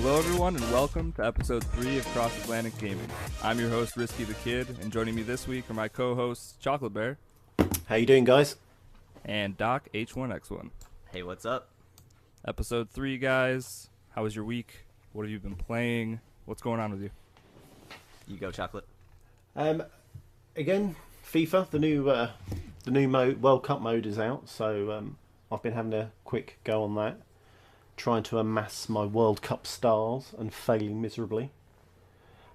Hello everyone and welcome to episode 3 of Cross Atlantic Gaming. I'm your host Risky the Kid, and joining me this week are my co-hosts Chocolate Bear. How you doing, guys? And DocH1X1. Hey, what's up? Episode 3, guys. How was your week? What have you been playing? What's going on with you? You go, Chocolate. Again, FIFA, the new mode, World Cup mode is out, so I've been having a quick go on that, trying to amass my World Cup stars and failing miserably.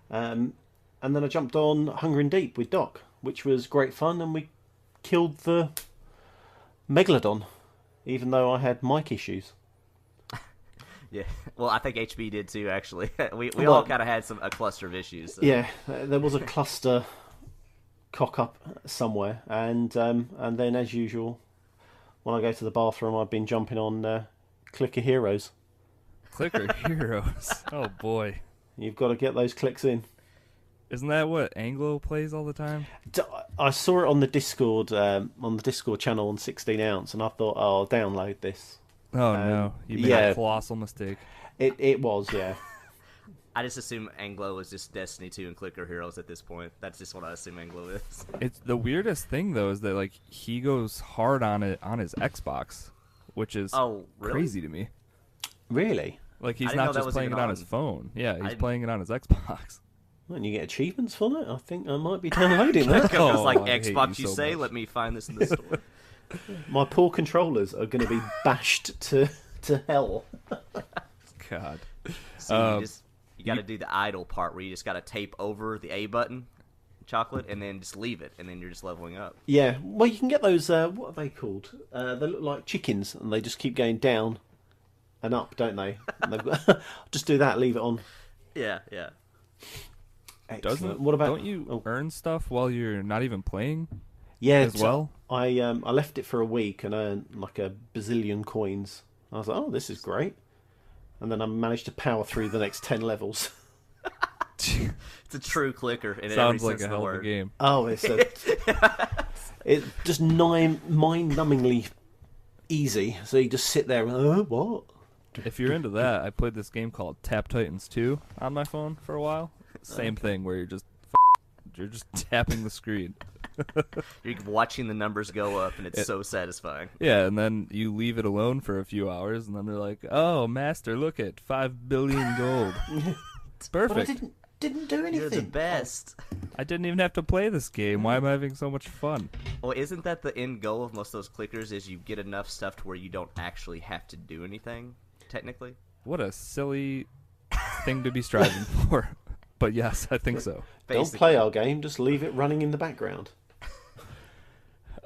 And then I jumped on Hungry Deep with Doc, which was great fun, and we killed the Megalodon, even though I had mic issues. Yeah, well, I think HB did too, actually. we all kind of had a cluster of issues. So. Yeah, there was a cluster cock up somewhere, and then as usual, when I go to the bathroom, I've been jumping on Clicker Heroes. Clicker Heroes. Oh boy. You've got to get those clicks in. Isn't that what Anglo plays all the time? I saw it on the Discord channel on 16 ounce, and I thought, oh, I'll download this. Oh no, you made a colossal mistake. It was, yeah. I just assume Anglo is just Destiny 2 and Clicker Heroes at this point. That's just what I assume Anglo is. It's the weirdest thing though is that like he goes hard on it on his Xbox, which is crazy to me. Really? Like he's not just playing it on his phone. Yeah, he's playing it on his Xbox. Well, and you get achievements for that? I think I might be downloading that. It's like Xbox, you say? Much. Let me find this in the store. My poor controllers are going to be bashed to hell. God. So you got to do the idle part where you just got to tape over the A button, Chocolate, and then just leave it, and then you're just leveling up. Yeah. Well, you can get those. What are they called? They look like chickens, and they just keep going down and up, don't they? Just do that. Leave it on. Yeah. Yeah. Excellent. What about? Don't you earn stuff while you're not even playing? Yeah, as well. I left it for a week and earned like a bazillion coins. I was like, oh, this is great. And then I managed to power through the next 10 levels. It's a true clicker in Sounds every like sense a of the hell of word. a game. Oh, it's just mind-numbingly easy. So you just sit there and, what? If you're into that, I played this game called Tap Titans 2 on my phone for a while. Same thing where you're just tapping the screen. You're watching the numbers go up, and it's so satisfying. Yeah, and then you leave it alone for a few hours, and then they're like, "Oh, master, look at 5 billion gold. It's perfect." But I didn't do anything. You're the best. I didn't even have to play this game. Why am I having so much fun? Well, isn't that the end goal of most of those clickers? Is you get enough stuff to where you don't actually have to do anything, technically? What a silly thing to be striving for. But yes, I think so. Basically. Don't play our game. Just leave it running in the background.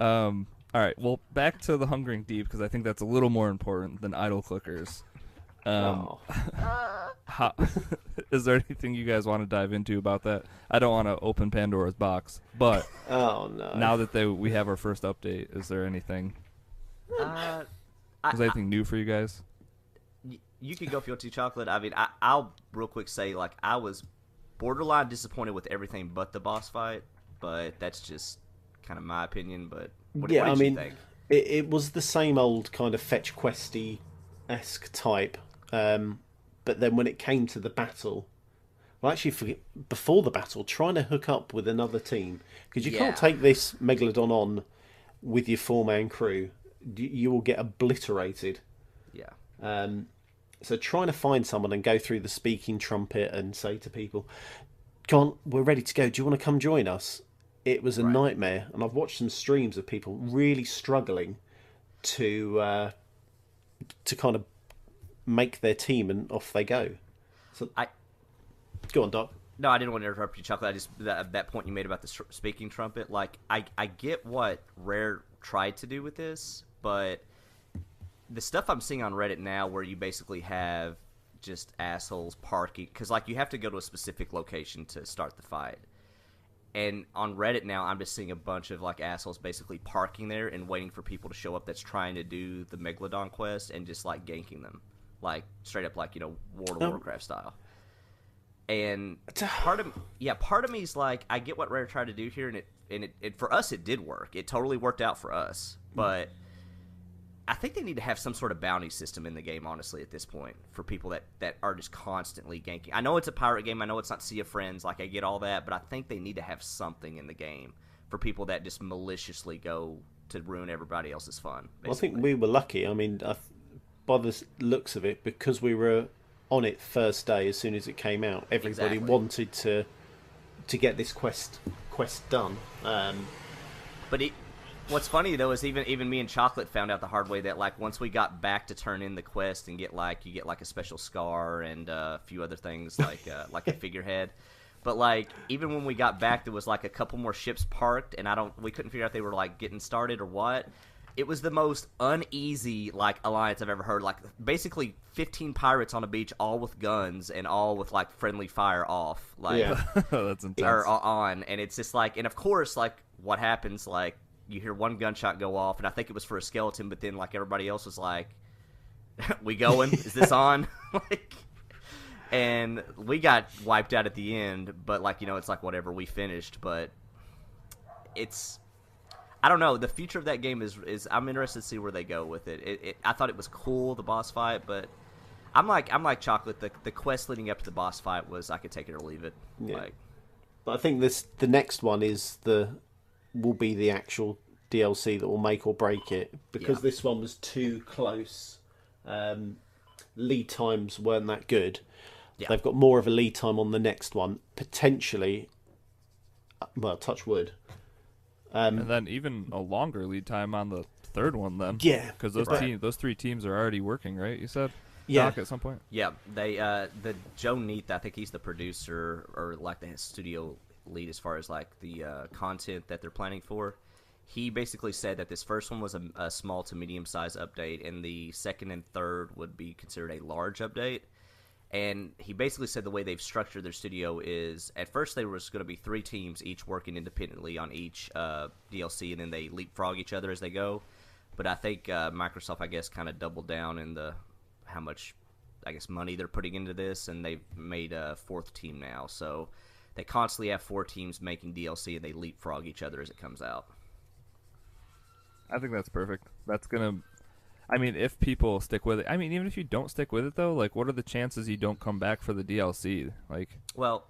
All right, well, back to the Hungering Deep, because I think that's a little more important than idle clickers. Is there anything you guys want to dive into about that? I don't want to open Pandora's box, but oh no! Now that we have our first update, is there anything? Is there anything new for you guys? You can go if you want to, Chocolate. I mean, I'll real quick say, like, I was borderline disappointed with everything but the boss fight, but that's just kind of my opinion. But what did you think? It was the same old kind of fetch questy-esque type, but then when it came to the battle, well, actually, before the battle, trying to hook up with another team, because you can't take this Megalodon on with your 4-man crew. You will get obliterated. Yeah. So trying to find someone and go through the speaking trumpet and say to people, "Come on, we're ready to go. Do you want to come join us?" It was a nightmare, and I've watched some streams of people really struggling to kind of make their team, and off they go. So go on, Doc. No, I didn't want to interrupt you, Chocolate. I just that point you made about the speaking trumpet. Like, I get what Rare tried to do with this, but the stuff I'm seeing on Reddit now, where you basically have just assholes parking, because like you have to go to a specific location to start the fight. And on Reddit now, I'm just seeing a bunch of like assholes basically parking there and waiting for people to show up that's trying to do the Megalodon quest and just like ganking them, like straight up like World of Warcraft style. And part of me is like, I get what Rare tried to do here, and it for us it did work. It totally worked out for us, but I think they need to have some sort of bounty system in the game, honestly, at this point, for people that are just constantly ganking. I know it's a pirate game. I know it's not Sea of Friends. Like, I get all that. But I think they need to have something in the game for people that just maliciously go to ruin everybody else's fun, basically. Well, I think we were lucky. I mean, by the looks of it, because we were on it first day as soon as it came out, everybody Exactly. wanted to get this quest done. But what's funny though is even me and Chocolate found out the hard way that like once we got back to turn in the quest and get like a special scar and a few other things like a figurehead. But like even when we got back, there was like a couple more ships parked, and we couldn't figure out if they were like getting started or what. It was the most uneasy like alliance I've ever heard. Like basically 15 pirates on a beach, all with guns and all with like friendly fire off. Like That's intense. or on, and it's just like, and of course, like what happens, like you hear one gunshot go off, and I think it was for a skeleton, but then like everybody else was like, "We going? Is this on?" Like, and we got wiped out at the end, but like it's like whatever, we finished, but it's. I don't know. The future of that game is I'm interested to see where they go with it. I thought it was cool, the boss fight, but I'm like Chocolate. The quest leading up to the boss fight was I could take it or leave it. Yeah. Like, But I think the next one will be the actual DLC that will make or break it, because this one was too close. Lead times weren't that good. Yeah. They've got more of a lead time on the next one, potentially. Well, touch wood. And then even a longer lead time on the third one then. Yeah. Because those three teams are already working, right? You said? Yeah. Doc, at some point? yeah, they the Joe Neath, I think he's the producer or like the studio lead as far as like the content that they're planning for. He basically said that this first one was a small to medium sized update, and the second and third would be considered a large update. And he basically said the way they've structured their studio is, at first there was going to be 3 teams, each working independently on each DLC, and then they leapfrog each other as they go. But I think Microsoft, I guess, kind of doubled down in how much, I guess, money they're putting into this, and they've made a 4th team now. So they constantly have 4 teams making DLC, and they leapfrog each other as it comes out. I think that's perfect. That's going to... I mean, if people stick with it. I mean, even if you don't stick with it, though, like, what are the chances you don't come back for the DLC? Like, well,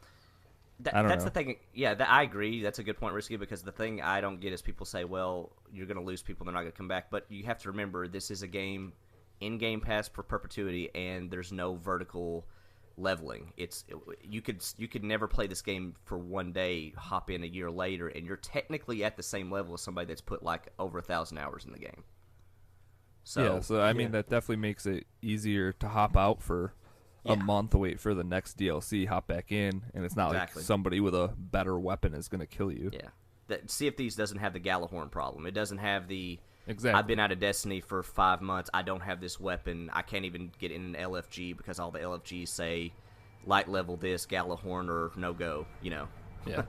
I don't that's know. the thing. Yeah, I agree. That's a good point, Risky, because the thing I don't get is people say, well, you're going to lose people, they're not going to come back. But you have to remember, this is a game in Game Pass for perpetuity, and there's no vertical leveling. You could never play this game for one day, hop in a year later, and you're technically at the same level as somebody that's put like over 1,000 hours in the game. So, I mean, that definitely makes it easier to hop out for a month, wait for the next DLC, hop back in, and it's not Exactly. like somebody with a better weapon is going to kill you. Yeah. Sea of Thieves doesn't have the Galahorn problem. It doesn't have the... Exactly. I've been out of Destiny for 5 months. I don't have this weapon. I can't even get in an LFG because all the LFGs say light level this, Galahorn, or no go, Yeah,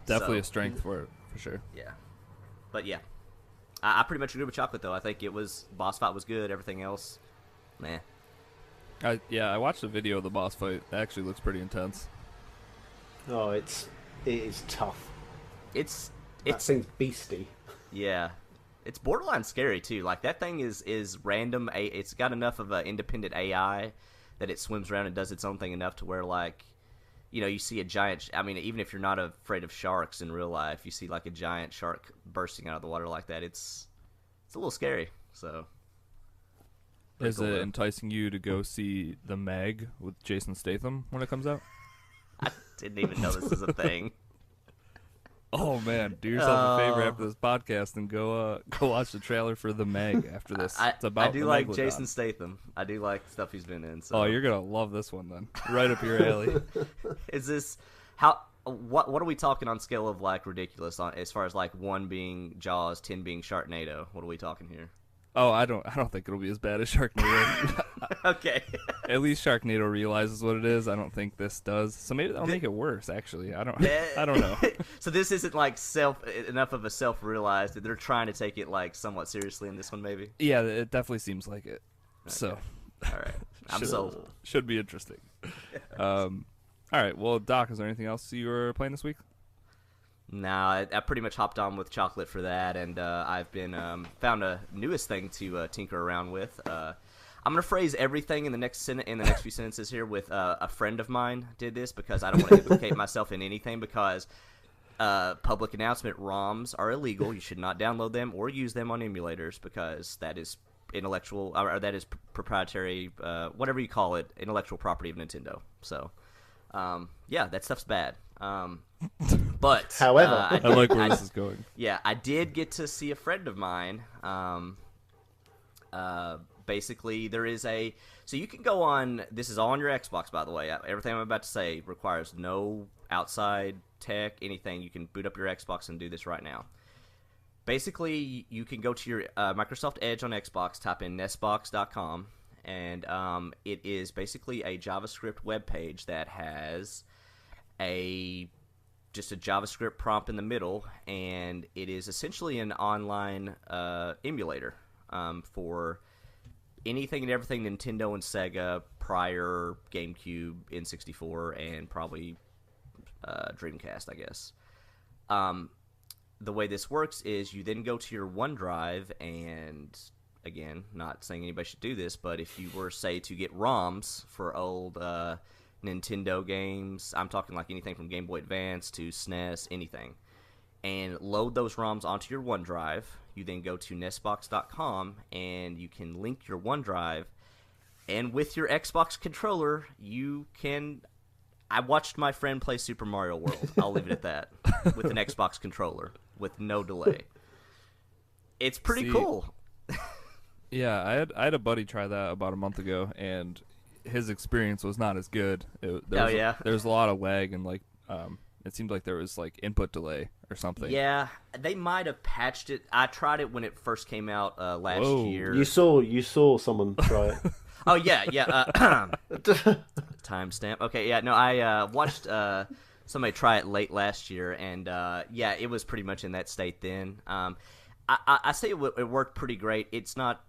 definitely So- a strength for it, for sure. Yeah. But yeah. I pretty much agree with Chocolate, though. I think boss fight was good. Everything else, meh. I watched a video of the boss fight. It actually looks pretty intense. Oh, it is tough. It's That thing's beastie. yeah. It's borderline scary too. Like that thing is random. It's got enough of an independent AI that it swims around and does its own thing enough to where like, you see a giant. I mean, even if you're not afraid of sharks in real life, you see like a giant shark bursting out of the water like that. It's a little scary. So. Pretty Is cool, it though. enticing you to go see The Meg with Jason Statham when it comes out? I didn't even know this was a thing. Oh man, do yourself a favor after this podcast and go watch the trailer for The Meg after this. It's about I do the like Megalodon. Jason Statham. I do like stuff he's been in. So. Oh, you're gonna love this one then. Right up your alley. Is this what are we talking on scale of like ridiculous on as far as like 1 being Jaws, 10 being Sharknado? What are we talking here? Oh, I don't think it'll be as bad as Sharknado. Okay. At least Sharknado realizes what it is. I don't think this does. So maybe that'll make it worse. Actually, I don't know. So this isn't like enough of a self-realized that they're trying to take it like somewhat seriously in this one, maybe. Yeah, it definitely seems like it. So, All right, I'm sold. should be interesting. All right. Well, Doc, is there anything else you were playing this week? Nah, I pretty much hopped on with Chocolate for that, and I've been found a newest thing to tinker around with. I'm gonna phrase everything in the next few sentences here with a friend of mine did this because I don't want to implicate myself in anything because public announcement: ROMs are illegal. You should not download them or use them on emulators because that is intellectual or that is proprietary, whatever you call it, intellectual property of Nintendo. So, yeah, that stuff's bad. But However, I like where this is going. Yeah, I did get to see a friend of mine. Basically, there is so you can go on. This is all on your Xbox, by the way. Everything I'm about to say requires no outside tech, anything. You can boot up your Xbox and do this right now. Basically, you can go to your Microsoft Edge on Xbox, type in nestbox.com, and it is basically a JavaScript web page that has just a JavaScript prompt in the middle, and it is essentially an online emulator for anything and everything Nintendo and Sega prior GameCube, N64, and probably Dreamcast, I guess. The way this works is you then go to your OneDrive, and again, not saying anybody should do this, but if you were, say, to get ROMs for old Nintendo games, I'm talking like anything from Game Boy Advance to SNES, anything, and load those ROMs onto your OneDrive, you then go to nestbox.com, and you can link your OneDrive, and with your Xbox controller, you can... I watched my friend play Super Mario World. I'll leave it at that. With an Xbox controller. With no delay. It's pretty cool. Yeah, I had a buddy try that about a month ago, and his experience was not as good. There was a lot of lag, and like it seemed like there was like input delay or something. Yeah, they might have patched it. I tried it when it first came out last year. You saw someone try it. Oh, yeah. Timestamp. Okay, yeah, no, I watched somebody try it late last year, and yeah, it was pretty much in that state then. I say it worked pretty great. It's not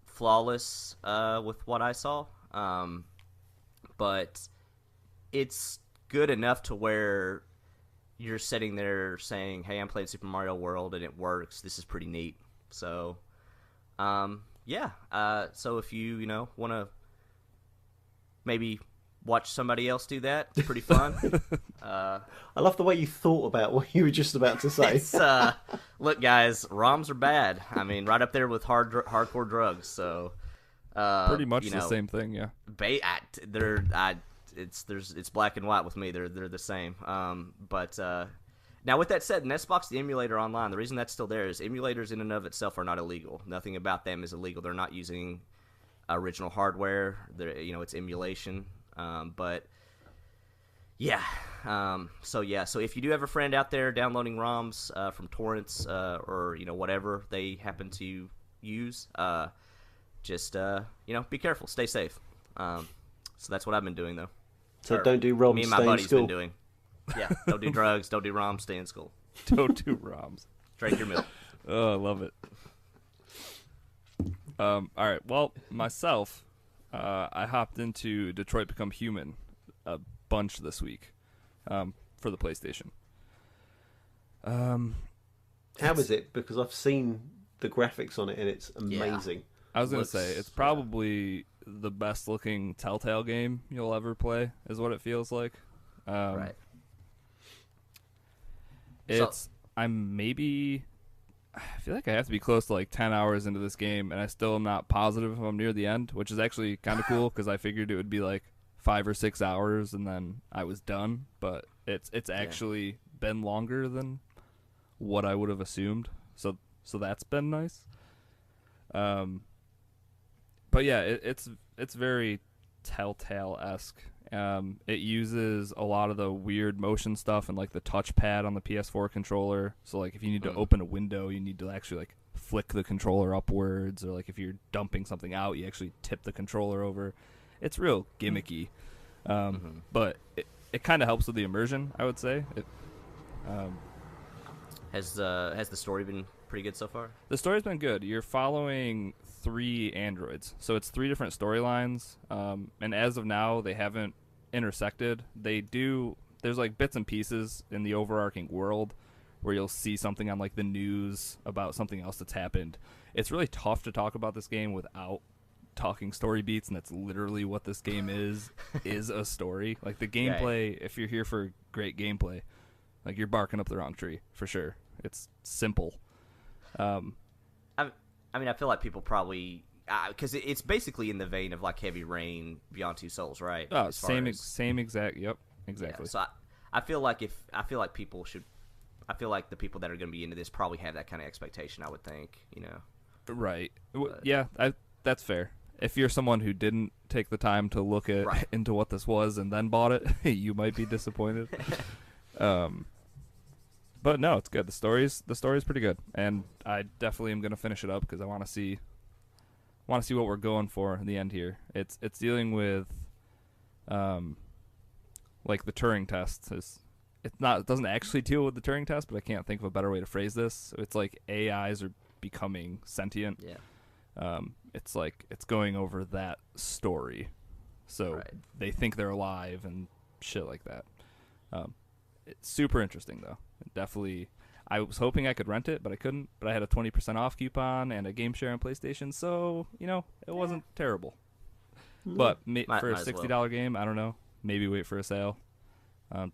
flawless with what I saw, but it's good enough to where you're sitting there saying, hey, I'm playing Super Mario World, and it works. This is pretty neat. So, yeah. So if you want to maybe watch somebody else do that, it's pretty fun. I love the way you thought about what you were just about to say. Look, guys, ROMs are bad. I mean, right up there with hardcore drugs. So pretty much the same thing, yeah. It's black and white with me. They're the same. But now, with that said, Nestbox, the emulator online, the reason that's still there is emulators in and of itself are not illegal. Nothing about them is illegal. They're not using original hardware. It's emulation. But yeah. So if you do have a friend out there downloading ROMs from torrents or whatever they happen to use, just be careful, stay safe. So that's what I've been doing though. So don't do ROMs. Me and my buddy's been doing. Yeah, don't do drugs, don't do ROMs, stay in school. Don't do ROMs. Drink your milk. Oh, I love it. All right, well, myself, I hopped into Detroit Become Human a bunch this week for the PlayStation. How is it? Because I've seen the graphics on it, and it's amazing. Yeah. I was going to say, it's probably the best-looking Telltale game you'll ever play, is what it feels like. Right. I feel like I have to be close to like 10 hours into this game, and I still am not positive if I'm near the end, which is actually kind of cool because I figured it would be like 5 or 6 hours and then I was done. But it's actually been longer than what I would have assumed, so that's been nice. But yeah, it's very Telltale-esque. It uses a lot of the weird motion stuff and like the touchpad on the PS4 controller. So like if you need to open a window, you need to actually like flick the controller upwards, or like if you're dumping something out, you actually tip the controller over. It's real gimmicky, but it kind of helps with the immersion, I would say. Has the story been pretty good so far? The story's been good. You're following 3 androids, so it's 3 different storylines, and as of now they haven't intersected. They do there's like bits and pieces in the overarching world where you'll see something on like the news about something else that's happened. It's really tough to talk about this game without talking story beats, and that's literally what this game is a story. Like the gameplay, if you're here for great gameplay, like you're barking up the wrong tree for sure. It's simple. I mean, I feel like people probably because it's basically in the vein of like Heavy Rain, Beyond Two Souls, right? Oh, same exact. Yep, exactly. Yeah, so I feel like people should. I feel like the people that are going to be into this probably have that kind of expectation. I would think, Right. Yeah, that's fair. If you're someone who didn't take the time to look into what this was and then bought it, you might be disappointed. But no, it's good. The story's pretty good, and I definitely am going to finish it up because I want to see what we're going for in the end here. It's dealing with like the Turing test. It doesn't actually deal with the Turing test, but I can't think of a better way to phrase this. So it's like AIs are becoming sentient. Yeah. It's like it's going over that story. So they think they're alive and shit like that. It's super interesting though. Definitely. I was hoping I could rent it, but I couldn't. But I had a 20% off coupon and a game share on PlayStation, so it wasn't terrible. But for a $60 game, I don't know. Maybe wait for a sale.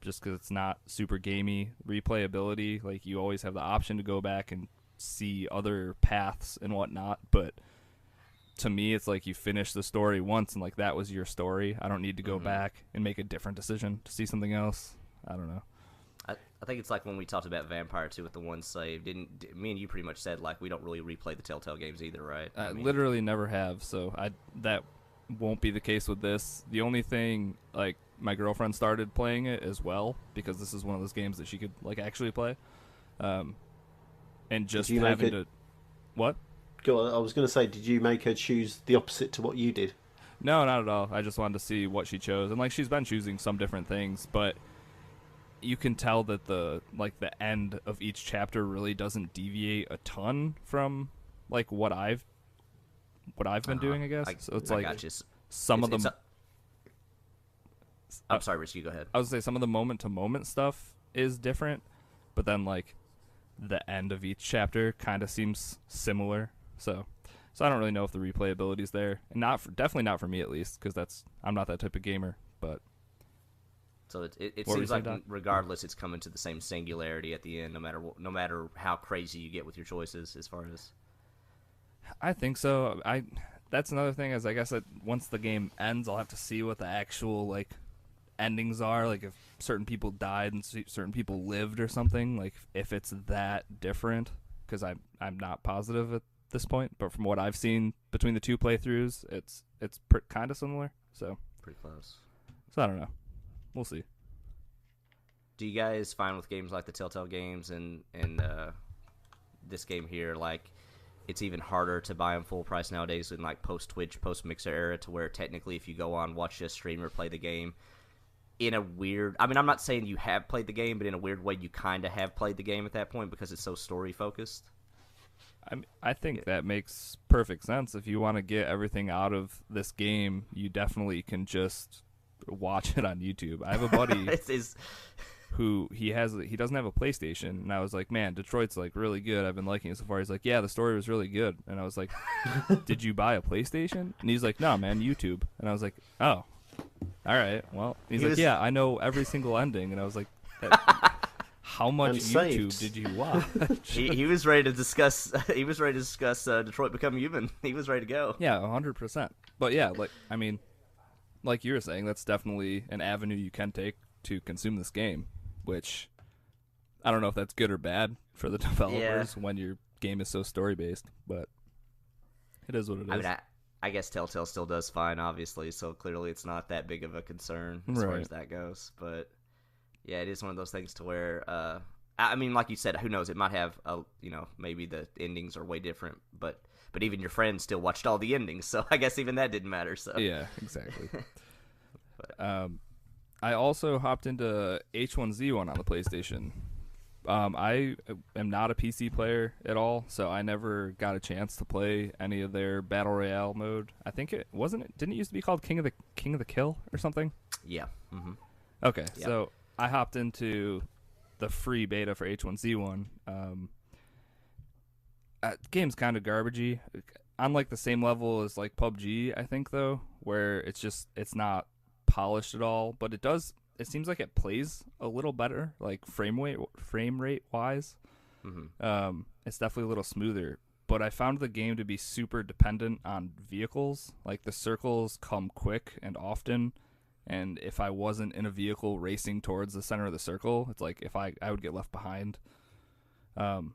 Just because it's not super gamey. Replayability, like you always have the option to go back and see other paths and whatnot. But to me, it's like you finish the story once and like that was your story. I don't need to go back and make a different decision to see something else. I don't know. I think it's like when we talked about Vampire 2 with the one save. Me and you pretty much said like we don't really replay the Telltale games either, right? I literally never have, so that won't be the case with this. The only thing, like, my girlfriend started playing it as well because this is one of those games that she could like actually play, and just having to what? Go on, I was going to say, did you make her choose the opposite to what you did? No, not at all. I just wanted to see what she chose, and like she's been choosing some different things, but you can tell that the end of each chapter really doesn't deviate a ton from like what I've been doing, I guess. So it's like some of them. I'm sorry, Rich. You go ahead. I would say some of the moment-to-moment stuff is different, but then like the end of each chapter kind of seems similar. So I don't really know if the replayability is there, and definitely not for me at least, because I'm not that type of gamer. But so it seems like regardless, it's coming to the same singularity at the end, no matter how crazy you get with your choices as far as. I think so. That's another thing is I guess that once the game ends, I'll have to see what the actual like endings are. Like if certain people died and certain people lived or something. Like if it's that different, because I'm not positive at this point. But from what I've seen between the two playthroughs, it's kind of similar. So pretty close. So I don't know. We'll see. Do you guys find with games like the Telltale games and this game here, like it's even harder to buy them full price nowadays in like post-Twitch, post-Mixer era, to where technically if you go on, watch a streamer play the game in a weird... I mean, I'm not saying you have played the game, but in a weird way you kind of have played the game at that point because it's so story-focused. I think that makes perfect sense. If you want to get everything out of this game, you definitely can just watch it on YouTube. I have a buddy... who he doesn't have a PlayStation, and I was like, man, Detroit's like really good. I've been liking it so far. He's like, yeah, the story was really good. And I was like, did you buy a PlayStation? And he's like, no, man, YouTube. And I was like, oh, all right. Well, he's like, yeah, I know every single ending. And I was like, how much YouTube did you watch? he was ready to discuss. He was ready to discuss Detroit Become Human. He was ready to go. Yeah, 100%. But yeah, like you were saying, that's definitely an avenue you can take to consume this game. Which I don't know if that's good or bad for the developers when your game is so story-based, but it is what it is. I mean, I guess Telltale still does fine, obviously, so clearly it's not that big of a concern as far as that goes. But, yeah, it is one of those things to where, I mean, like you said, who knows? It might have, maybe the endings are way different, but even your friends still watched all the endings, so I guess even that didn't matter. So yeah, exactly. I also hopped into H1Z1 on the PlayStation. I am not a PC player at all, so I never got a chance to play any of their Battle Royale mode. I think didn't it used to be called King of the Kill or something? Yeah. Mm-hmm. Okay, yep. So I hopped into the free beta for H1Z1. Game's kind of garbagey. On like the same level as like PUBG, I think though, where it's not polished at all, but it seems like it plays a little better, like frame rate wise. Mm-hmm. It's definitely a little smoother. But I found the game to be super dependent on vehicles. Like the circles come quick and often, and if I wasn't in a vehicle racing towards the center of the circle, it's like if I would get left behind. And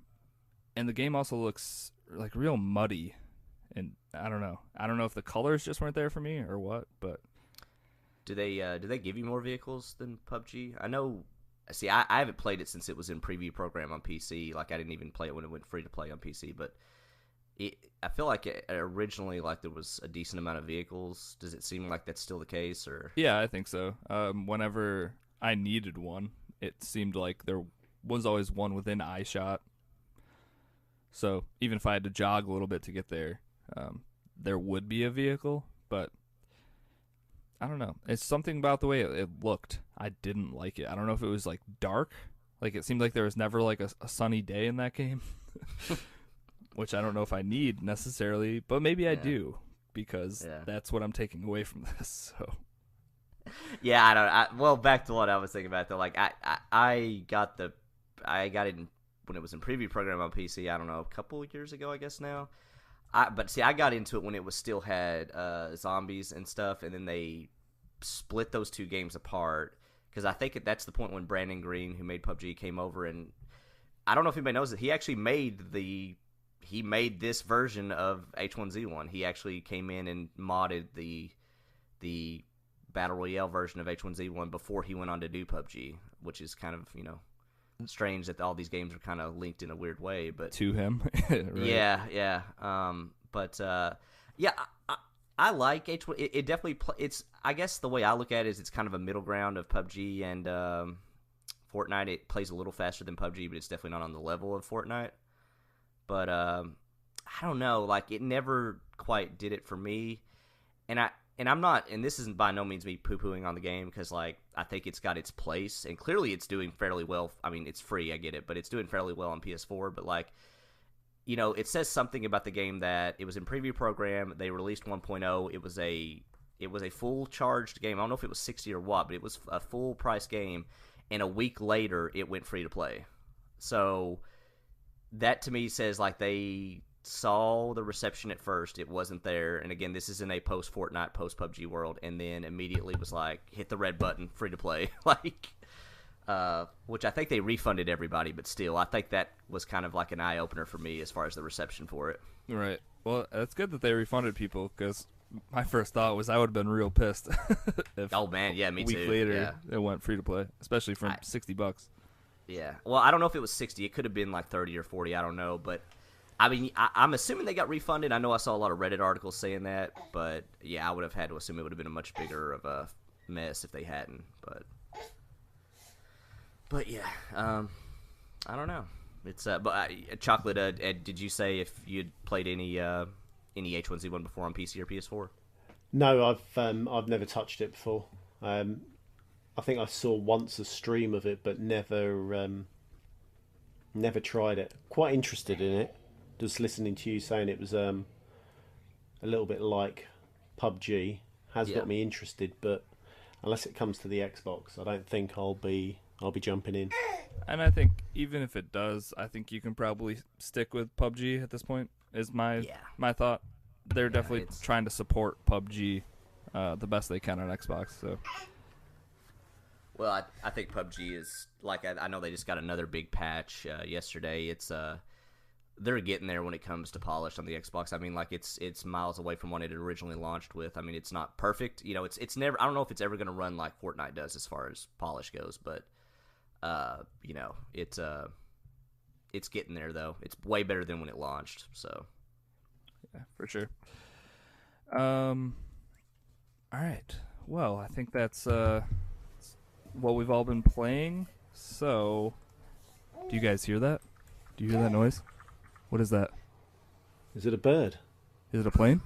the game also looks like real muddy, and I don't know if the colors just weren't there for me or what, but do they give you more vehicles than PUBG? I know. See, I haven't played it since it was in preview program on PC. Like I didn't even play it when it went free to play on PC, but I feel like originally like there was a decent amount of vehicles. Does it seem like that's still the case, or? Yeah, I think so. Whenever I needed one, it seemed like there was always one within eye shot. So even if I had to jog a little bit to get there, there would be a vehicle. But I don't know. It's something about the way it looked. I didn't like it. I don't know if it was like dark. Like it seemed like there was never like a sunny day in that game. Which I don't know if I need necessarily, but maybe I do because that's what I'm taking away from this. So, yeah, I don't. Well, back to what I was thinking about though. Like I got it when it was in preview program on PC. I don't know, a couple of years ago, I guess now. But see, I got into it when it was still had zombies and stuff, and then they split those two games apart because I think that's the point when Brandon Green, who made PUBG, came over, and I don't know if anybody knows it. He actually made this version of H1Z1. He actually came in and modded the Battle Royale version of H1Z1 before he went on to do PUBG, which is kind of, strange that all these games are kind of linked in a weird way. But to him. Right. Yeah. I like H1. It definitely it's, I guess the way I look at it is it's kind of a middle ground of PUBG and Fortnite. It plays a little faster than PUBG, but it's definitely not on the level of Fortnite. But I don't know, like it never quite did it for me, and I'm not, and this isn't by no means me poo-pooing on the game because like I think it's got its place, and clearly it's doing fairly well. I mean, it's free, I get it, but it's doing fairly well on PS4. But like, it says something about the game that it was in preview program. They released 1.0. It was a full charged game. I don't know if it was 60 or what, but it was a full price game, and a week later it went free to play. So that to me says like they saw the reception at first, it wasn't there, and again, this is in a post Fortnite, post PUBG world, and then immediately was like, hit the red button, free to play, like, which I think they refunded everybody, but still, I think that was kind of like an eye opener for me as far as the reception for it. Right. Well, it's good that they refunded people because my first thought was I would have been real pissed. If oh man, yeah, me too. A week later, it went free to play, especially for $60. Yeah. Well, I don't know if it was 60. It could have been like 30 or 40. I don't know. But, I mean, I'm assuming they got refunded. I know I saw a lot of Reddit articles saying that. But, yeah, I would have had to assume it would have been a much bigger of a mess if they hadn't. But yeah. I don't know. It's but Chocolate, did you say if you'd played any H1Z1 before on PC or PS4? No, I've never touched it before. I think I saw once a stream of it, but never tried it. Quite interested in it. Just listening to you saying it was a little bit like PUBG has got me interested, but unless it comes to the Xbox, I don't think I'll be jumping in. And I think even if it does, I think you can probably stick with PUBG at this point. Is my thought. They're definitely trying to support PUBG the best they can on Xbox. So. Well, I think PUBG is, like, I know they just got another big patch yesterday. It's they're getting there when it comes to polish on the Xbox. I mean, like, it's miles away from what it originally launched with. I mean, it's not perfect. It's never, I don't know if it's ever going to run like Fortnite does as far as polish goes, but it's getting there though. It's way better than when it launched. So, yeah, for sure. All right. Well, I think that's what we've all been playing. So, do you guys hear that? Do you hear that noise? What is that? Is it a bird? Is it a plane?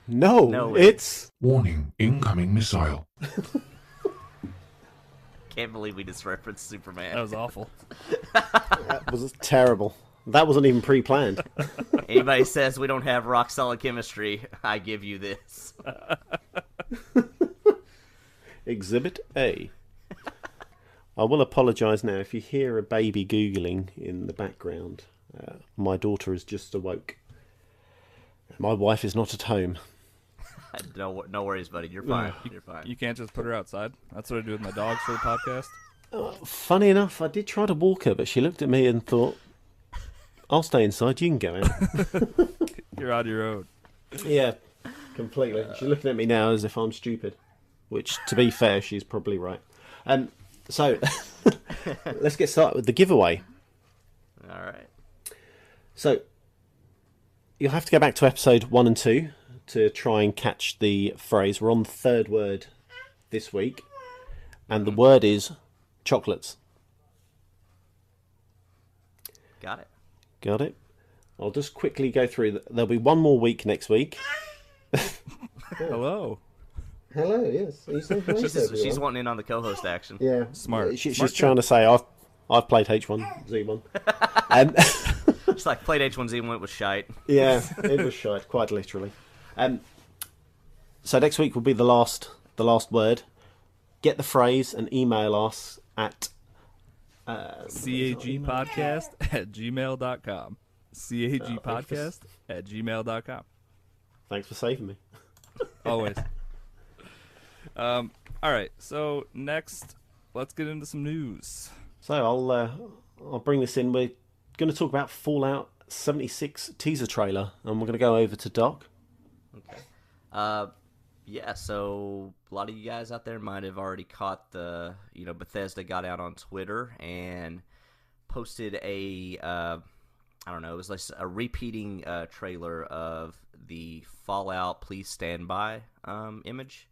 No, it's... Warning, incoming missile. can't believe we just referenced Superman. That was awful. That was terrible. That wasn't even pre-planned. Anybody says we don't have rock solid chemistry, I give you this. Exhibit A. I will apologise now if you hear a baby googling in the background. My daughter has just awoke. My wife is not at home. No worries, buddy. You're fine. You're fine. You can't just put her outside. That's what I do with my dogs for the podcast. Funny enough, I did try to walk her, but she looked at me and thought, I'll stay inside, you can go out. You're on your own. Yeah, completely. She's looking at me now as if I'm stupid, which, to be fair, she's probably right. So, let's get started with the giveaway. All right. So, you'll have to go back to episode 1 and 2 to try and catch the phrase. We're on the third word this week, and the word is chocolates. Got it. Got it? I'll just quickly go through. There'll be one more week next week. Hello. Hello, yes. Are you saying hello? She's wanting in on the co-host action. Yeah. Smart. She's trying to say, I've played H1Z1. It's like played H1Z1, it was shite. Yeah, it was shite, quite literally. So next week will be the last word. Get the phrase and email us at cagpodcast@gmail.com. cagpodcast@gmail.com. Thanks for saving me. Always. All right, so next, let's get into some news. So I'll bring this in. We're going to talk about Fallout 76 teaser trailer, and we're going to go over to Doc. Okay. Yeah, so a lot of you guys out there might have already caught Bethesda got out on Twitter and posted it was like a repeating trailer of the Fallout Please Stand By image.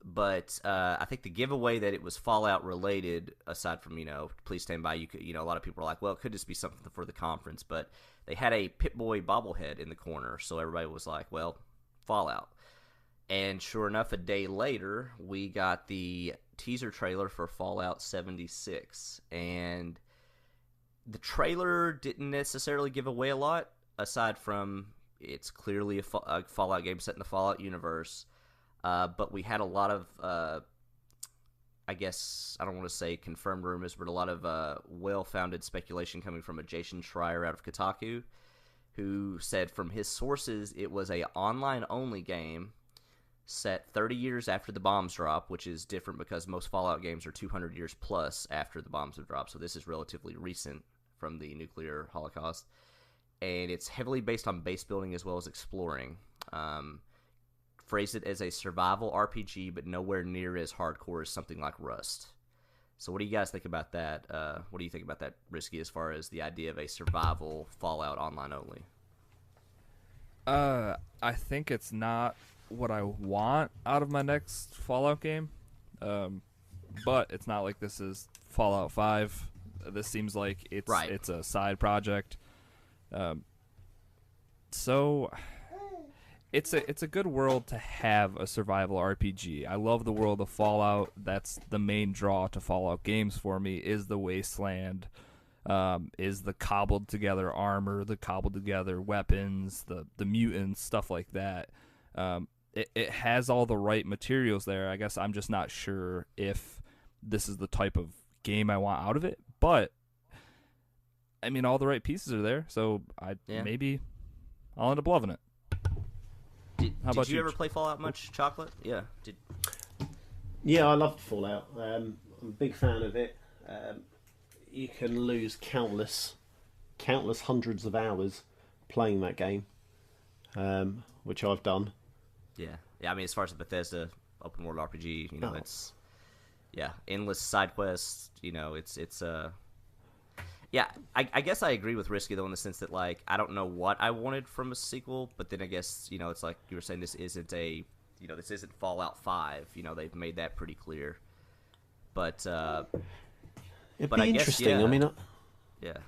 But I think the giveaway that it was Fallout related, aside from, Please Stand By, a lot of people are like, well, it could just be something for the conference. But they had a Pip-Boy bobblehead in the corner, so everybody was like, well, Fallout. And sure enough, a day later, we got the teaser trailer for Fallout 76. And the trailer didn't necessarily give away a lot, aside from it's clearly a Fallout game set in the Fallout universe. But we had a lot of, I guess, I don't want to say confirmed rumors, but a lot of well-founded speculation coming from a Jason Schreier out of Kotaku, who said from his sources it was a online-only game set 30 years after the bombs drop, which is different because most Fallout games are 200 years plus after the bombs have dropped, so this is relatively recent from the nuclear holocaust. And it's heavily based on base building as well as exploring. Phrased it as a survival RPG, but nowhere near as hardcore as something like Rust. So what do you guys think about that? What do you think about that, Risky, as far as the idea of a survival Fallout online only? I think it's not what I want out of my next Fallout game. But it's not like this is Fallout 5. This seems like it's a side project. So it's a good world to have a survival RPG. I love the world of Fallout. That's the main draw to Fallout games for me, is the wasteland, is the cobbled together armor, the cobbled together weapons, the mutants, stuff like that. It has all the right materials there. I guess I'm just not sure if this is the type of game I want out of it. But I mean, all the right pieces are there, so maybe I'll end up loving it. Did you ever play Fallout much, Chocolate? Yeah. Yeah, I love Fallout. I'm a big fan of it. You can lose countless hundreds of hours playing that game, which I've done. Yeah. I mean, as far as the Bethesda open world RPG, it's endless side quests. Yeah, I guess I agree with Risky, though, in the sense that, like, I don't know what I wanted from a sequel, but then I guess, it's like you were saying, this isn't Fallout 5. They've made that pretty clear. But, It'd be interesting. Yeah. I mean, yeah.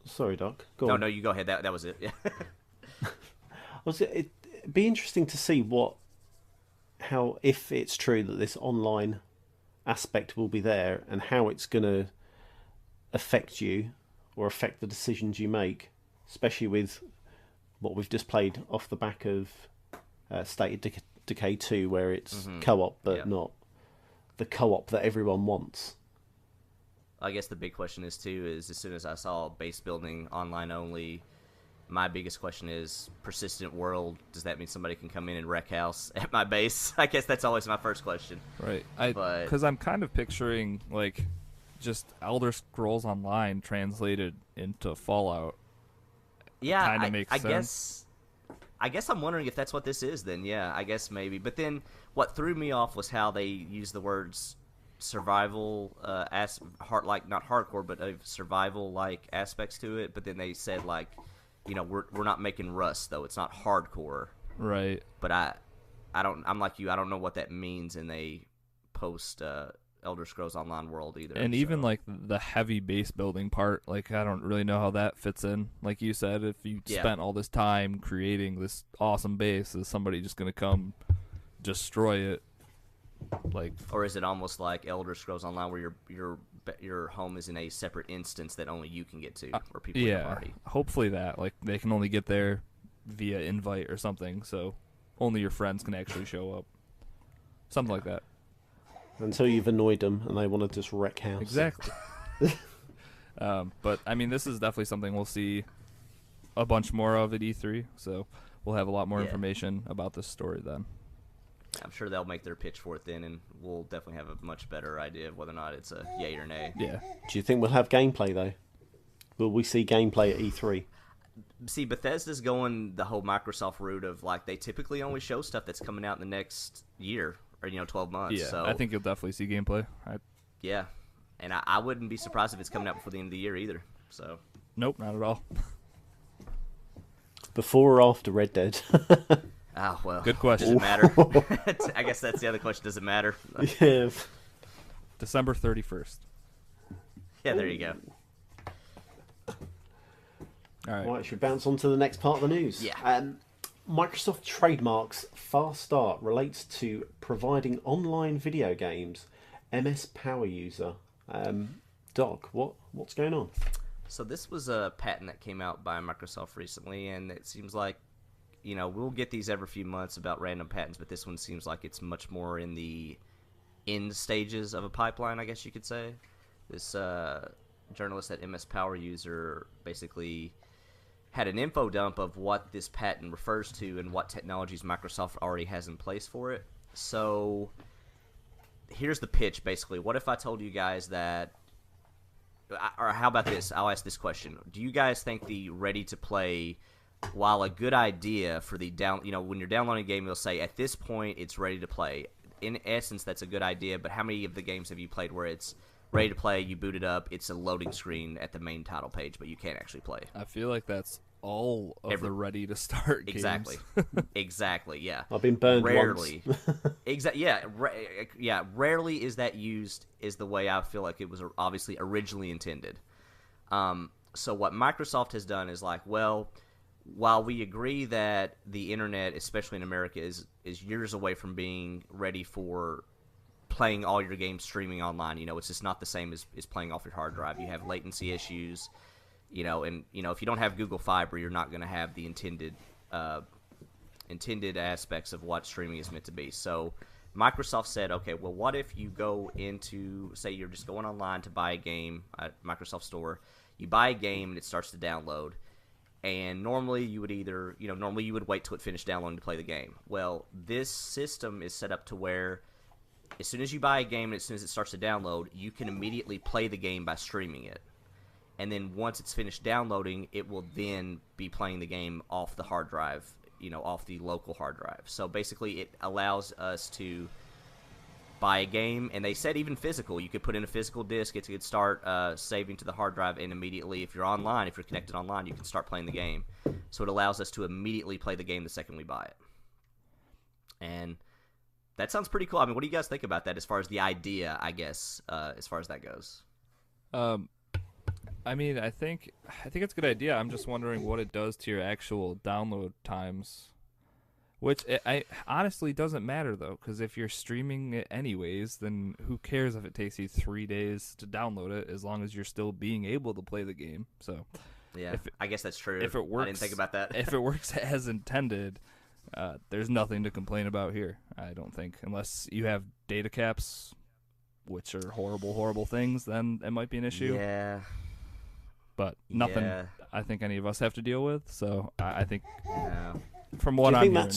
Sorry, Doc. Go on. No, you go ahead. That was it. Yeah. It'd be interesting to see if it's true that this online aspect will be there, and how it's going to affect you or affect the decisions you make, especially with what we've just played off the back of State of Decay 2, where it's co-op, but not the co-op that everyone wants. I guess the big question is, too, is as soon as I saw base building online only, my biggest question is persistent world. Does that mean somebody can come in and wreck house at my base? I guess that's always my first question. Right. Because I'm kind of picturing, like, just Elder Scrolls Online translated into Fallout. Yeah, kind of makes sense. I guess I'm wondering if that's what this is then. Yeah, I guess maybe. But then what threw me off was how they used the words survival, not hardcore, but survival-like aspects to it. But then they said, like, you know, we're not making Rust, though. It's not hardcore. Right. But I'm like you. I don't know what that means in a post Elder Scrolls Online world either. And even like the heavy base building part, like I don't really know how that fits in. Like you said, if you spent all this time creating this awesome base, is somebody just going to come destroy it? Like, or is it almost like Elder Scrolls Online, where your home is in a separate instance that only you can get to, or people in the party? Hopefully that, like, they can only get there via invite or something, so only your friends can actually show up. Something like that. Until you've annoyed them and they want to just wreck house. Exactly. But, I mean, this is definitely something we'll see a bunch more of at E3, so we'll have a lot more information about this story then. I'm sure they'll make their pitch for it then, and we'll definitely have a much better idea of whether or not it's a yay or nay. Yeah. Do you think we'll have gameplay, though? Will we see gameplay at E3? See, Bethesda's going the whole Microsoft route of, like, they typically only show stuff that's coming out in the next year, or, 12 months. Yeah, so, I think you'll definitely see gameplay. Yeah, and I wouldn't be surprised if it's coming out before the end of the year either. So. Nope, not at all. Before or after Red Dead? Oh, well. Good question. Does it matter? I guess that's the other question. Does it matter? Yeah. December 31st. Yeah, there you go. All right. Right, should we bounce on to the next part of the news? Yeah. Microsoft trademarks fast start relates to providing online video games. MS Power User. Doc, what's going on? So this was a patent that came out by Microsoft recently, and it seems like, we'll get these every few months about random patents, but this one seems like it's much more in the end stages of a pipeline, I guess you could say. This journalist at MS Power User basically had an info dump of what this patent refers to and what technologies Microsoft already has in place for it. So here's the pitch, basically. What if I told you guys that, or how about this? I'll ask this question. Do you guys think the ready-to-play, while a good idea for the when you're downloading a game, you'll say, at this point, it's ready to play. In essence, that's a good idea, but how many of the games have you played where it's ready to play, you boot it up, it's a loading screen at the main title page, but you can't actually play? I feel like that's all of the ready to start games. Exactly. Exactly, yeah. I've been burned rarely. once. Yeah, rarely is that used, is the way I feel like it was obviously originally intended. So what Microsoft has done is like, well, while we agree that the internet, especially in America, is years away from being ready for playing all your games streaming online, it's just not the same as playing off your hard drive. You have latency issues, and if you don't have Google Fiber, you're not going to have the intended aspects of what streaming is meant to be. So Microsoft said, okay, well, what if you go into, say you're just going online to buy a game at Microsoft Store, you buy a game and it starts to download, and normally you would you would wait till it finished downloading to play the game. Well, this system is set up to where as soon as you buy a game and as soon as it starts to download, you can immediately play the game by streaming it. And then once it's finished downloading, it will then be playing the game off the hard drive, off the local hard drive. So basically it allows us to buy a game, and they said even physical. You could put in a physical disc, it could start saving to the hard drive, and immediately, if you're connected online, you can start playing the game. So it allows us to immediately play the game the second we buy it. And that sounds pretty cool. I mean, what do you guys think about that as far as the idea, I guess, as far as that goes? I mean, I think it's a good idea. I'm just wondering what it does to your actual download times Which I honestly doesn't matter though, because if you're streaming it anyways, then who cares if it takes you 3 days to download it, as long as you're still being able to play the game. So, yeah, I guess that's true. If it works, I didn't think about that. If it works as intended, there's nothing to complain about here. I don't think, unless you have data caps, which are horrible, horrible things, then it might be an issue. Yeah. But nothing I think any of us have to deal with. So I think. No. From what I'm hearing,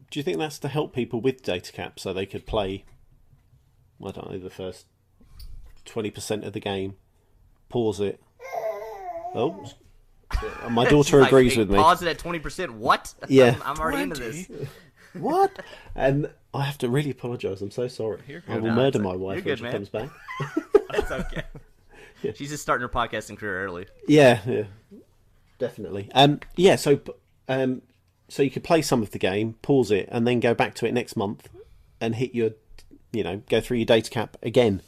do you think that's to help people with data cap so they could play, I don't know, the first 20% of the game, pause it? Oh, my daughter agrees with me. Pause it at 20%. What? Yeah, I'm already into this. What? And I have to really apologise. I'm so sorry. I will murder my wife when she comes back. That's okay. Yeah. She's just starting her podcasting career early. Yeah, definitely. So you could play some of the game, pause it, and then go back to it next month, and hit your, go through your data cap again.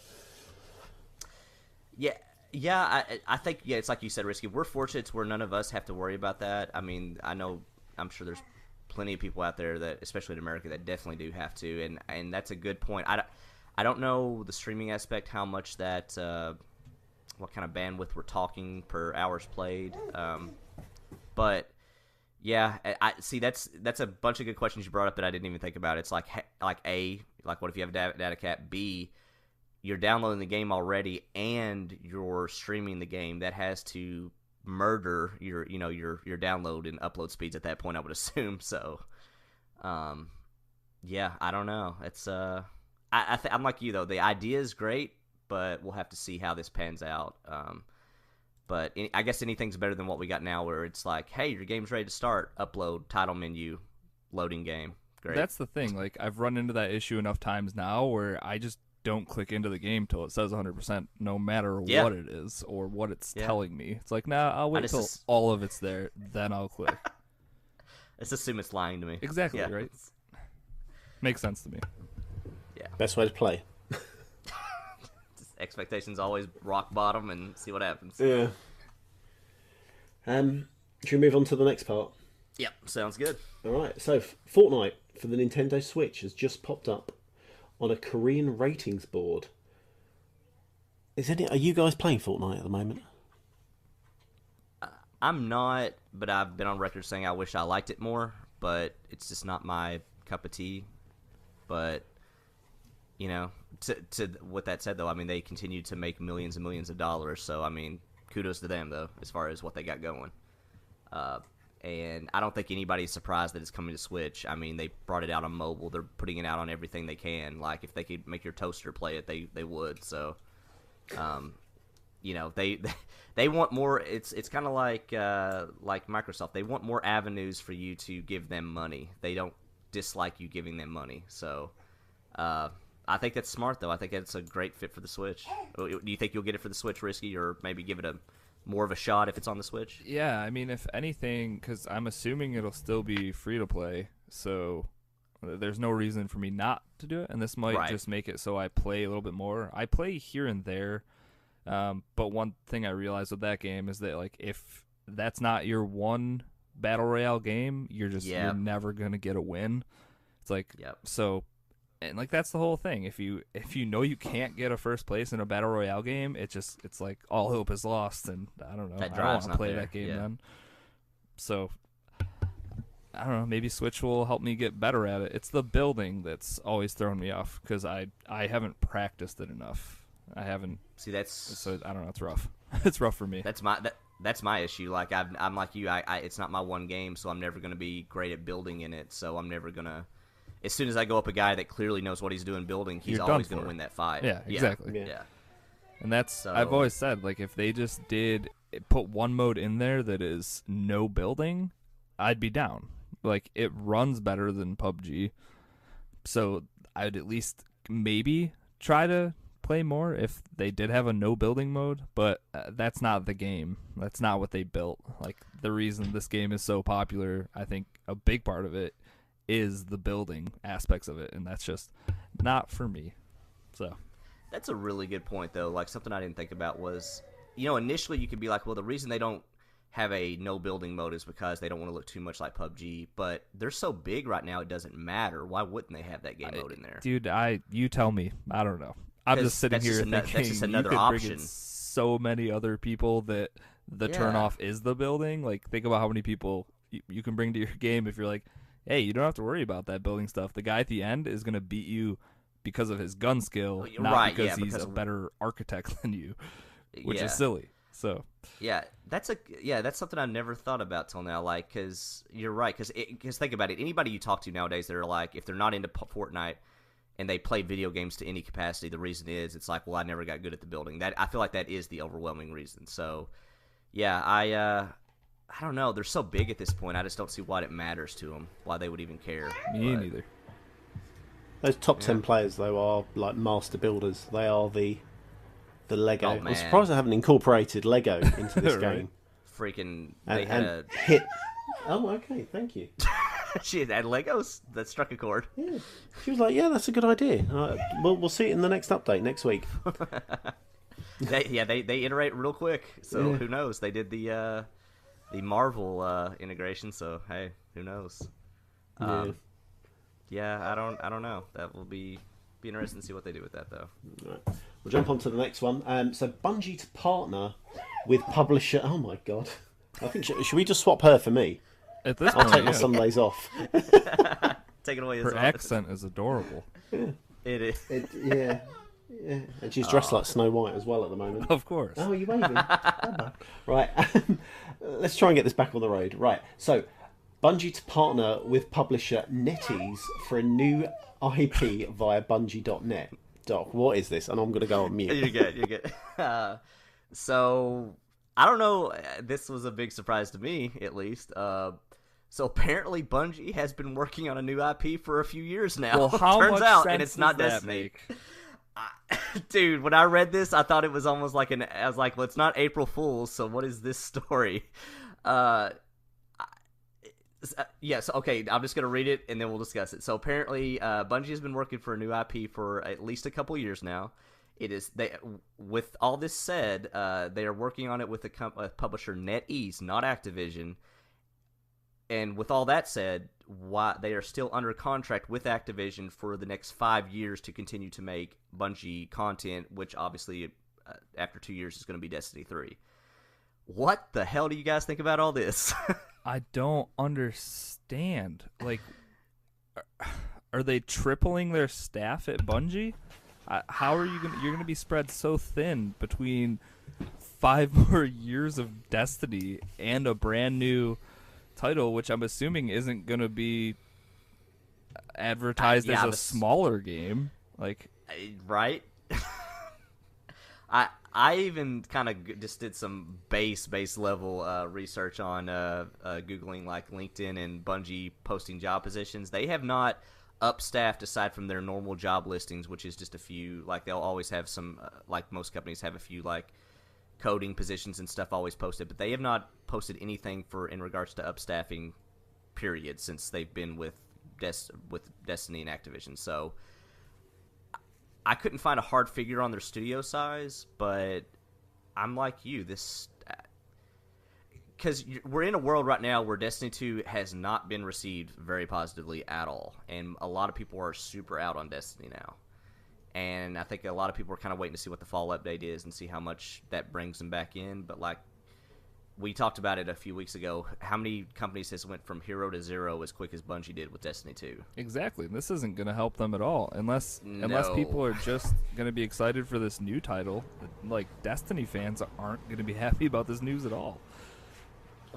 Yeah. I think it's like you said, Risky. We're fortunate to where none of us have to worry about that. I mean, I'm sure there's plenty of people out there that, especially in America, that definitely do have to, and that's a good point. I don't know the streaming aspect, how much that, what kind of bandwidth we're talking per hours played, but. Yeah, I see. That's a bunch of good questions you brought up that I didn't even think about. It's like what if you have a data cap? B, you're downloading the game already and you're streaming the game. That has to murder your download and upload speeds at that point, I would assume. So, yeah, I don't know. It's I'm like you though. The idea is great, but we'll have to see how this pans out. But I guess anything's better than what we got now, where it's like, hey, your game's ready to start. Upload, title menu, loading game. Great. That's the thing. Like, I've run into that issue enough times now where I just don't click into the game till it says 100%, no matter what it is or what it's telling me. It's like, nah, I'll wait till all of it's there, then I'll click. Let's assume it's lying to me. Exactly, right? Makes sense to me. Yeah. Best way to play. Expectations always rock bottom and see what happens. Yeah. Should we move on to the next part? Yep, sounds good. All right. So Fortnite for the Nintendo Switch has just popped up on a Korean ratings board. Are you guys playing Fortnite at the moment? I'm not, but I've been on record saying I wish I liked it more, but it's just not my cup of tea. But to with that said, though, I mean, they continue to make millions and millions of dollars. So, I mean, kudos to them, though, as far as what they got going. And I don't think anybody's surprised that it's coming to Switch. I mean, they brought it out on mobile. They're putting it out on everything they can. Like, if they could make your toaster play it, they would. So, they want more. It's kind of like Microsoft. They want more avenues for you to give them money. They don't dislike you giving them money. So, I think that's smart, though. I think it's a great fit for the Switch. Do you think you'll get it for the Switch, Risky, or maybe give it more of a shot if it's on the Switch? Yeah, I mean, if anything, because I'm assuming it'll still be free to play, so there's no reason for me not to do it, and this might just make it so I play a little bit more. I play here and there, but one thing I realized with that game is that, like, if that's not your one Battle Royale game, you're never going to get a win. It's like, so... And like that's the whole thing. If you know you can't get a first place in a battle royale game, it's like all hope is lost, and I don't know. I don't want to play that game then. So I don't know. Maybe Switch will help me get better at it. It's the building that's always thrown me off because I haven't practiced it enough. I haven't. See, so I don't know. It's rough. It's rough for me. That's my issue. Like I'm like you. It's not my one game, so I'm never gonna be great at building in it. So I'm never gonna. As soon as I go up a guy that clearly knows what he's doing building, he's always going to win that fight. Yeah, exactly. Yeah. And that's, I've always said, like, if they just put one mode in there that is no building, I'd be down. Like, it runs better than PUBG. So I'd at least maybe try to play more if they did have a no building mode, but that's not the game. That's not what they built. Like, the reason this game is so popular, I think a big part of it is the building aspects of it, and that's just not for me. So that's a really good point, though. Like, something I didn't think about was, initially you could be like, well, the reason they don't have a no building mode is because they don't want to look too much like PUBG. But they're so big right now, it doesn't matter. Why wouldn't they have that game mode in there? Dude, you tell me. I don't know. I'm just sitting here thinking that's just another you could option. bring in so many other people that the turnoff is the building. Like, think about how many people you can bring to your game if you're like, hey, you don't have to worry about that building stuff. The guy at the end is going to beat you because of his gun skill, not because he's a better architect than you, which is silly. So that's something I never thought about till now. Like, because you're right. Because think about it. Anybody you talk to nowadays, they're like, if they're not into Fortnite and they play video games to any capacity, the reason is it's like, well, I never got good at the building. That I feel like that is the overwhelming reason. So, yeah, I don't know. They're so big at this point. I just don't see why it matters to them. Why they would even care. Me neither. Those top 10 players, though, are like master builders. They are the Lego. Oh, I'm surprised they haven't incorporated Lego into this game. Freaking, hit. Oh, okay, thank you. She had Legos that struck a chord. Yeah, she was like, "Yeah, that's a good idea." We'll see it in the next update next week. They iterate real quick, so who knows? They did the Marvel integration, so hey, who knows? I don't know. That will be interesting to see what they do with that, though. Right. We'll jump on to the next one. So Bungie to partner with publisher. Oh my god! I think should we just swap her for me? At this I'll point, take my Sundays off. Take it away. Her accent is adorable. It is. Yeah. And she's dressed like Snow White as well at the moment. Of course. Oh, you waving? Right. Let's try and get this back on the road. Right. So, Bungie to partner with publisher NetEase for a new IP via Bungie.net. Doc, what is this? And I'm going to go on mute. You're good. So, I don't know. This was a big surprise to me, at least. So apparently Bungie has been working on a new IP for a few years now. Well, how turns much out, sense and it's not does that Destiny. Dude, when I read this, I thought it was almost like I was like, well, it's not April Fool's, so what is this story? Yes, okay, I'm just going to read it, and then we'll discuss it. So apparently, Bungie has been working for a new IP for at least a couple years now. With all this said, they are working on it with a publisher NetEase, not Activision. And with all that said, why they are still under contract with Activision for the next 5 years to continue to make Bungie content, which obviously after 2 years is going to be Destiny 3. What the hell do you guys think about all this? I don't understand. Like, are they tripling their staff at Bungie? How are you going? You're going to be spread so thin between 5 more years of Destiny and a brand new title, which I'm assuming isn't going to be advertised as a smaller game. Like, right? I even kind of just did some base level research on Googling like LinkedIn and Bungie posting job positions. They have not upstaffed aside from their normal job listings, which is just a few. Like, they'll always have some, like most companies have a few like coding positions and stuff always posted, but they have not posted anything in regards to upstaffing, period, since they've been with Destiny and Activision. So I couldn't find a hard figure on their studio size, but I'm like you, because we're in a world right now where Destiny 2 has not been received very positively at all, and a lot of people are super out on Destiny now. And I think a lot of people are kind of waiting to see what the fall update is and see how much that brings them back in. But like we talked about it a few weeks ago, how many companies has went from hero to zero as quick as Bungie did with Destiny 2? Exactly. This isn't going to help them at all unless people are just going to be excited for this new title. Like, Destiny fans aren't going to be happy about this news at all.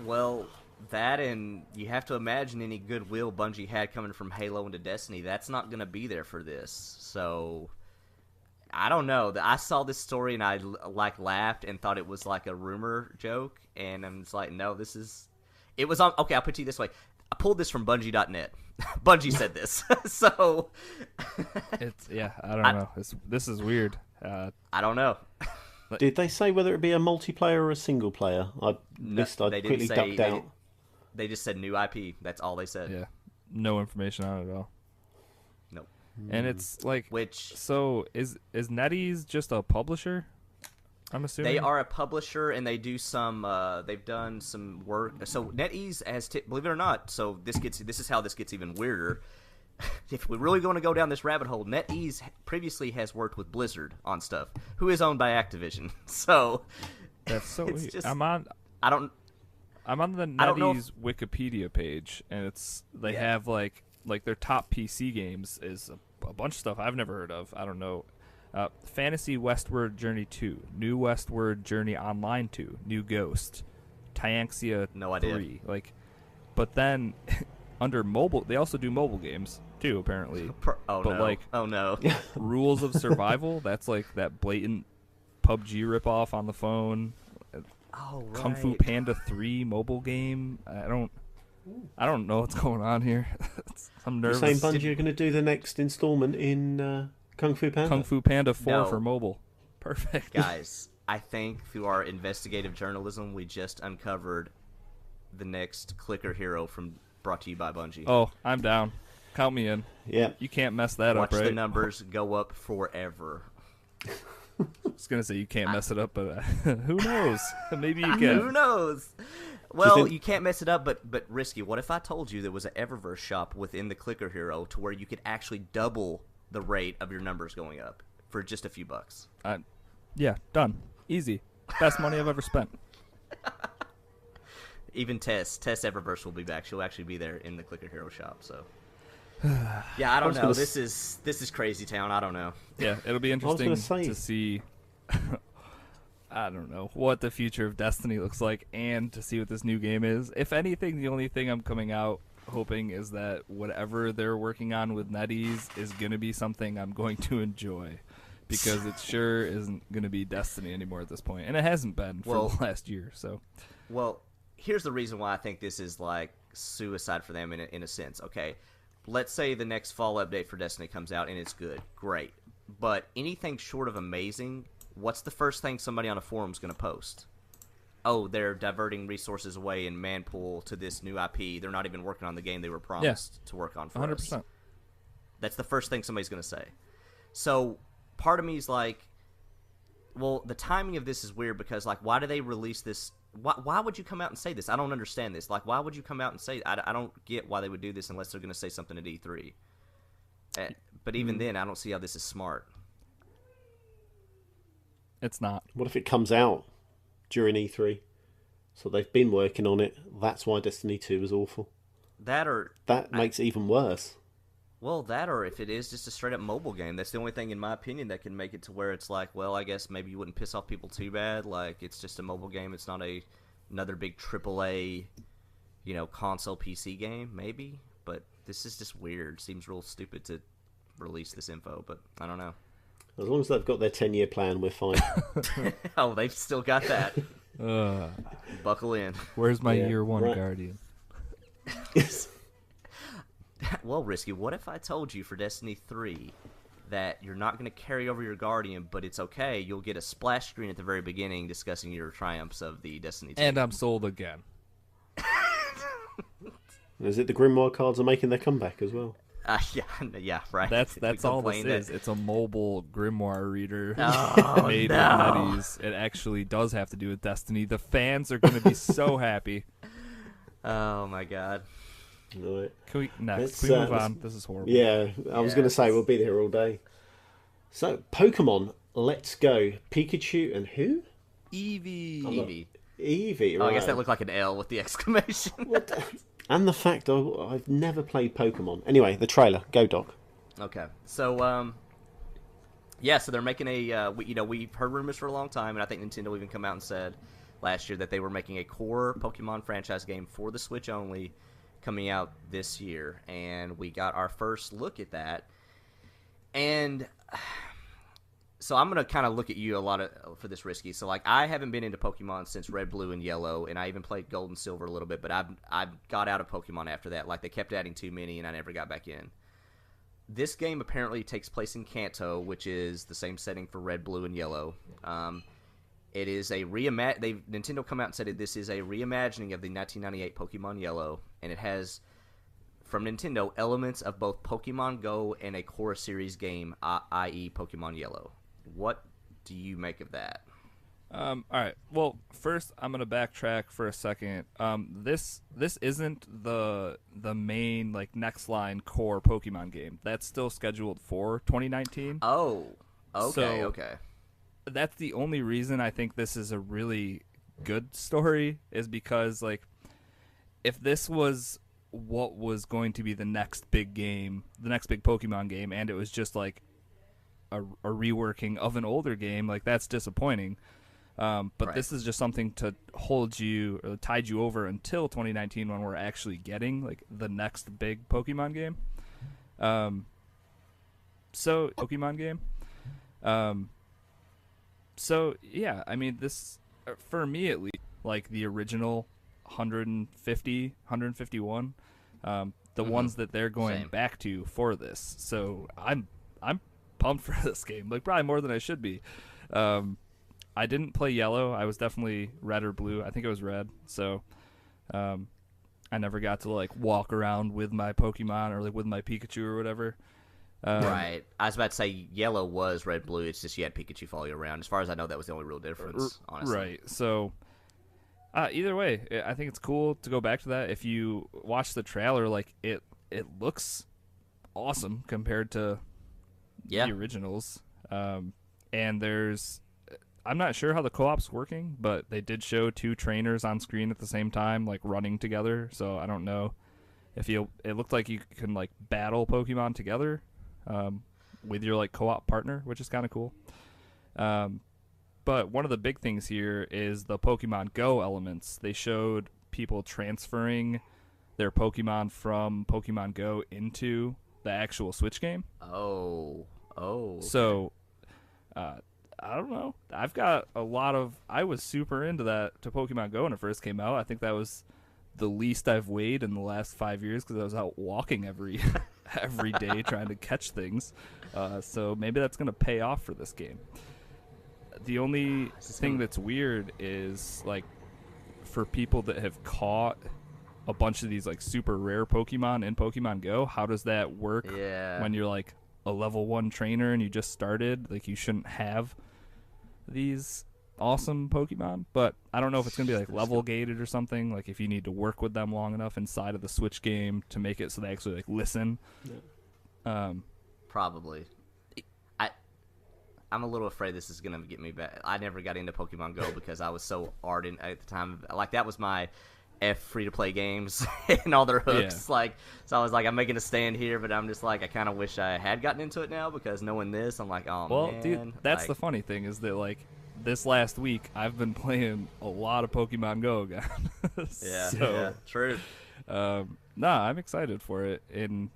Well, that, and you have to imagine any goodwill Bungie had coming from Halo into Destiny, that's not going to be there for this. So I don't know. I saw this story and I like laughed and thought it was like a rumor joke, and I'm just like, no, it was on. Okay, I'll put it this way. I pulled this from Bungie.net. Bungie said this, so I don't know. This is weird. I don't know. Did they say whether it be a multiplayer or a single player? I quickly ducked out. They just said new IP. That's all they said. Yeah, no information on it at all. Nope. And it's like, which? So is NetEase just a publisher? I'm assuming They are a publisher, and they do some. They've done some work. So NetEase has, believe it or not. So this is how this gets even weirder. If we're really going to go down this rabbit hole, NetEase previously has worked with Blizzard on stuff, who is owned by Activision. So that's so weird. just, I'm on the NetEase Wikipedia page, and they have like their top PC games is a bunch of stuff I've never heard of. I don't know. Fantasy Westward Journey 2, New Westward Journey Online 2, New Ghost, Tyanxia 3. But then under mobile, they also do mobile games too, apparently. Oh no. Rules of Survival, that's like that blatant PUBG ripoff on the phone. Oh, right. Kung Fu Panda 3 mobile game. I don't know what's going on here. I'm nervous. You're saying Bungie are going to do the next installment in Kung Fu Panda? Kung Fu Panda 4 for mobile. Perfect. Guys, I think through our investigative journalism, we just uncovered the next clicker hero brought to you by Bungie. Oh, I'm down. Count me in. Yeah. You can't mess that up, right? Watch the numbers go up forever. I was going to say you can't mess it up, but who knows? Maybe you can. Who knows? Well, you can't mess it up, but Risky, what if I told you there was an Eververse shop within the Clicker Hero to where you could actually double the rate of your numbers going up for just a few bucks? Yeah, done. Easy. Best money I've ever spent. Even Tess Eververse will be back. She'll actually be there in the Clicker Hero shop, so... Yeah, I don't know. This is crazy town. I don't know. Yeah, it'll be interesting to see. I don't know what the future of Destiny looks like, and to see what this new game is. If anything, the only thing I'm coming out hoping is that whatever they're working on with NetEase is going to be something I'm going to enjoy, because it sure isn't going to be Destiny anymore at this point, and it hasn't been for the last year. So, well, here's the reason why I think this is like suicide for them in a sense. Okay. Let's say the next fall update for Destiny comes out and it's good. Great. But anything short of amazing, what's the first thing somebody on a forum is going to post? Oh, they're diverting resources away in Manpool to this new IP. They're not even working on the game they were promised to work on for 100%. us. That's the first thing somebody's going to say. So part of me is like, well, the timing of this is weird because, like, why do they release this? Why would you come out and say this? I don't understand this. Like, why would you come out and say... I don't get why they would do this unless they're going to say something at E3. But even then, I don't see how this is smart. It's not. What if it comes out during E3? So they've been working on it. That's why Destiny 2 was awful. That makes it even worse. Well, that or if it is just a straight-up mobile game. That's the only thing, in my opinion, that can make it to where it's like, well, I guess maybe you wouldn't piss off people too bad. Like, it's just a mobile game. It's not another big AAA, console PC game, maybe. But this is just weird. Seems real stupid to release this info, but I don't know. As long as they've got their 10-year plan, we're fine. Oh, they've still got that. Buckle in. Where's my year one Guardian? Well, Risky, what if I told you for Destiny 3 that you're not going to carry over your Guardian, but it's okay, you'll get a splash screen at the very beginning discussing your triumphs of the Destiny 2. And I'm sold again. Is it the Grimoire cards are making their comeback as well? Yeah, right. That's all this is. It's a mobile Grimoire reader with made NetEase. It actually does have to do with Destiny. The fans are going to be so happy. Oh, my God. Right. Can we move on? This is horrible. Yeah, I was going to say we'll be here all day. So, Pokemon, let's go. Pikachu and who? Eevee. Eevee, right. Oh, I guess that looked like an L with the exclamation. And the fact I've never played Pokemon. Anyway, the trailer. Go, Doc. Okay. So, so they're making we've heard rumors for a long time, and I think Nintendo even come out and said last year that they were making a core Pokemon franchise game for the Switch only, coming out this year, and we got our first look at that. And so I'm going to kind of look at you a lot for this, Risky. So, like, I haven't been into Pokemon since Red, Blue, and Yellow, and I even played Gold and Silver a little bit, but I got out of Pokemon after that. Like, they kept adding too many, and I never got back in. This game apparently takes place in Kanto, which is the same setting for Red, Blue, and Yellow. It is a Nintendo come out and said this is a reimagining of the 1998 Pokemon Yellow, and it has, from Nintendo, elements of both Pokemon Go and a core series game, i.e. Pokemon Yellow. What do you make of that? All right. Well, first I'm gonna backtrack for a second. This isn't the main like next line core Pokemon game. That's still scheduled for 2019. Oh, okay, So okay. that's the only reason I think this is a really good story is because like if this was what was going to be the next big game, the next big Pokemon game, and it was just like a reworking of an older game, like that's disappointing. But Right. this is just something to hold you or tide you over until 2019 when we're actually getting like the next big Pokemon game. So Pokemon game. So yeah, I mean this for me at least, like the original 150, 151, the ones that they're going Same. back to for this. So I'm pumped for this game, like probably more than I should be. I didn't play yellow. I was definitely red or blue. I think it was red. So I never got to like walk around with my Pokemon or like with my Pikachu or whatever. Right. I was about to say yellow was red blue. It's just you had Pikachu follow you around. As far as I know, that was the only real difference, honestly. Right. So either way, I think it's cool to go back to that. If you watch the trailer, like it looks awesome compared to Yeah. the originals. And I'm not sure how the co-op's working, but they did show two trainers on screen at the same time, like running together. So I don't know if it looked like you can like battle Pokemon together with your like co-op partner, which is kind of cool. But one of the big things here is the Pokemon Go elements. They showed people transferring their Pokemon from Pokemon Go into the actual Switch game. Oh. Oh. So, I don't know. I was super into that to Pokemon Go when it first came out. I think that was the least I've weighed in the last 5 years because I was out walking every every day trying to catch things. So maybe that's going to pay off for this game. The only thing that's weird is like for people that have caught a bunch of these like super rare Pokemon in Pokemon Go, how does that work Yeah. when you're like a level 1 trainer and you just started? Like you shouldn't have these awesome Pokemon, but I don't know if it's going to be like level gated or something, like if you need to work with them long enough inside of the Switch game to make it so they actually like listen. Probably. I'm a little afraid this is gonna get me back. I never got into Pokemon Go because I was so ardent at the time. Like that was my free to play games and all their hooks. Yeah. Like so, I was like, I'm making a stand here, but I'm just like, I kind of wish I had gotten into it now because knowing this, I'm like, oh Well, man. dude, that's like, the funny thing is that like this last week I've been playing a lot of Pokemon Go again. Yeah, So, yeah, true. nah, I'm excited for it, and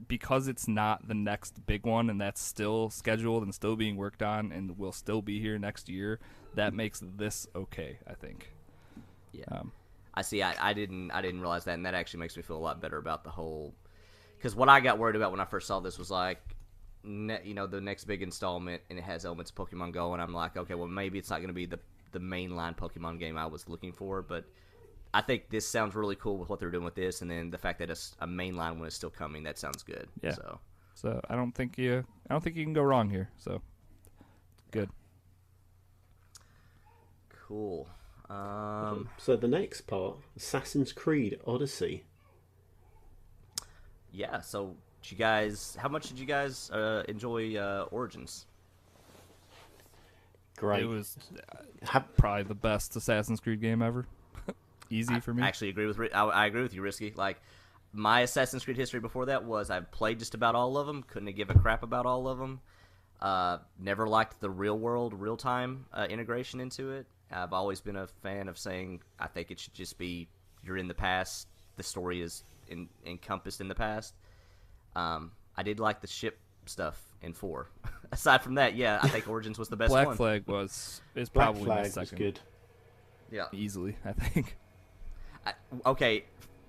because it's not the next big one, and that's still scheduled and still being worked on, and will still be here next year. That makes this okay, I think. Yeah. I see. I didn't realize that, and that actually makes me feel a lot better about the whole. Because what I got worried about when I first saw this was like, the next big installment, and it has elements of Pokemon Go, and I'm like, okay, well maybe it's not going to be the mainline Pokemon game I was looking for, but I think this sounds really cool with what they're doing with this, and then the fact that it's a mainline one is still coming. That sounds good. Yeah. So I don't think you can go wrong here. So good. cool. So the next part, Assassin's Creed Odyssey. Yeah. So how much did you guys enjoy Origins? Great. It was probably the best Assassin's Creed game ever. Easy for me. I actually agree with I agree with you, Risky. Like my Assassin's Creed history before that was I've played just about all of them. Couldn't give a crap about all of them. Never liked the real time integration into it. I've always been a fan of saying I think it should just be you're in the past. The story is encompassed in the past. I did like the ship stuff in 4. Aside from that, yeah, I think Origins was the best Black one. Flag is Black probably Flag my was second. good. Yeah. Easily, I think. Okay,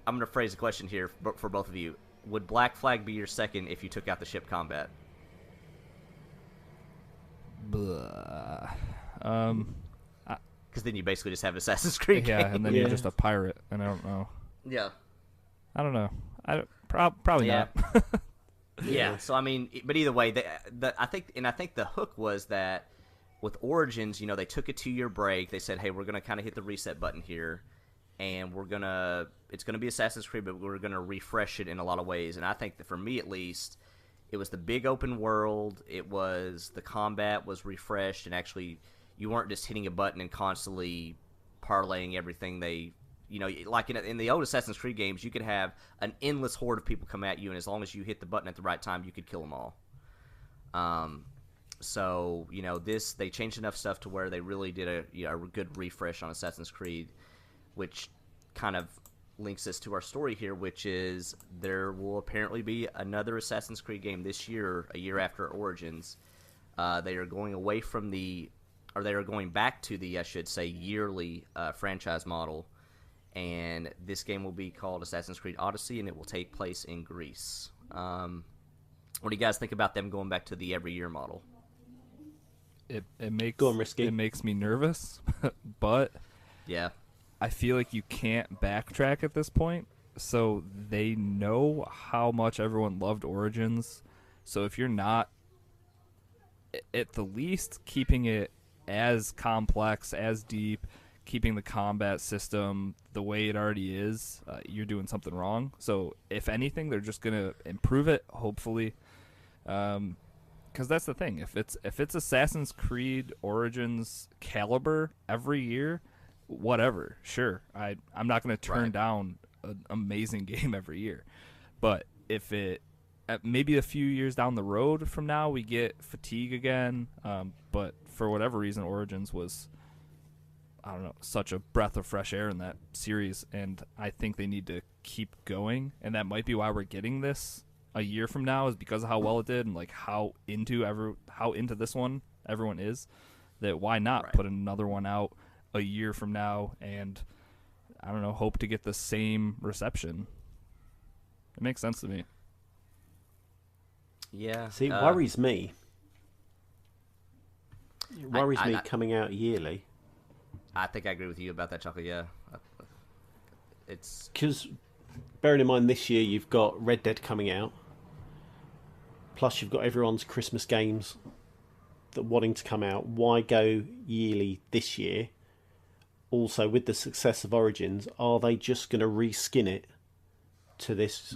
I'm going to phrase a question here for both of you. Would Black Flag be your second if you took out the ship combat? Blah. Because then you basically just have an Assassin's Creed Yeah, game. and then Yeah. you're just a pirate, and I don't know. Yeah. I don't know. Probably Yeah. not. Yeah. So I mean, but either way, I think the hook was that with Origins, they took a 2-year break. They said, hey, we're going to kind of hit the reset button here, and it's going to be Assassin's Creed, but we're going to refresh it in a lot of ways. And I think that for me, at least, it was the big open world. It was the combat was refreshed, and actually you weren't just hitting a button and constantly parlaying everything like in the old Assassin's Creed games, you could have an endless horde of people come at you, and as long as you hit the button at the right time, you could kill them all. So, they changed enough stuff to where they really did a good refresh on Assassin's Creed, which kind of links us to our story here, which is there will apparently be another Assassin's Creed game this year, a year after Origins. They are going back to the, I should say, yearly franchise model, and this game will be called Assassin's Creed Odyssey, and it will take place in Greece. What do you guys think about them going back to the every year model? It makes Go on, Risky. It makes me nervous, but yeah, I feel like you can't backtrack at this point. So they know how much everyone loved Origins. So if you're not, at the least, keeping it as complex, as deep, keeping the combat system the way it already is, you're doing something wrong. So if anything, they're just gonna improve it, hopefully. Because that's the thing. If it's Assassin's Creed Origins caliber every year, whatever, sure. I'm not going to turn down an amazing game every year. But if maybe a few years down the road from now we get fatigue again, but for whatever reason Origins was, I don't know, such a breath of fresh air in that series, and I think they need to keep going, and that might be why we're getting this a year from now, is because of how well it did and like how into this one everyone is. That why not put another one out a year from now and, I don't know, hope to get the same reception. It makes sense to me. Yeah. See, it worries me. It worries me coming out yearly. I think I agree with you about that, Chocolate. Yeah. It's because, bearing in mind this year you've got Red Dead coming out, plus you've got everyone's Christmas games that wanting to come out. Why go yearly this year? Also, with the success of Origins, are they just going to reskin it to this?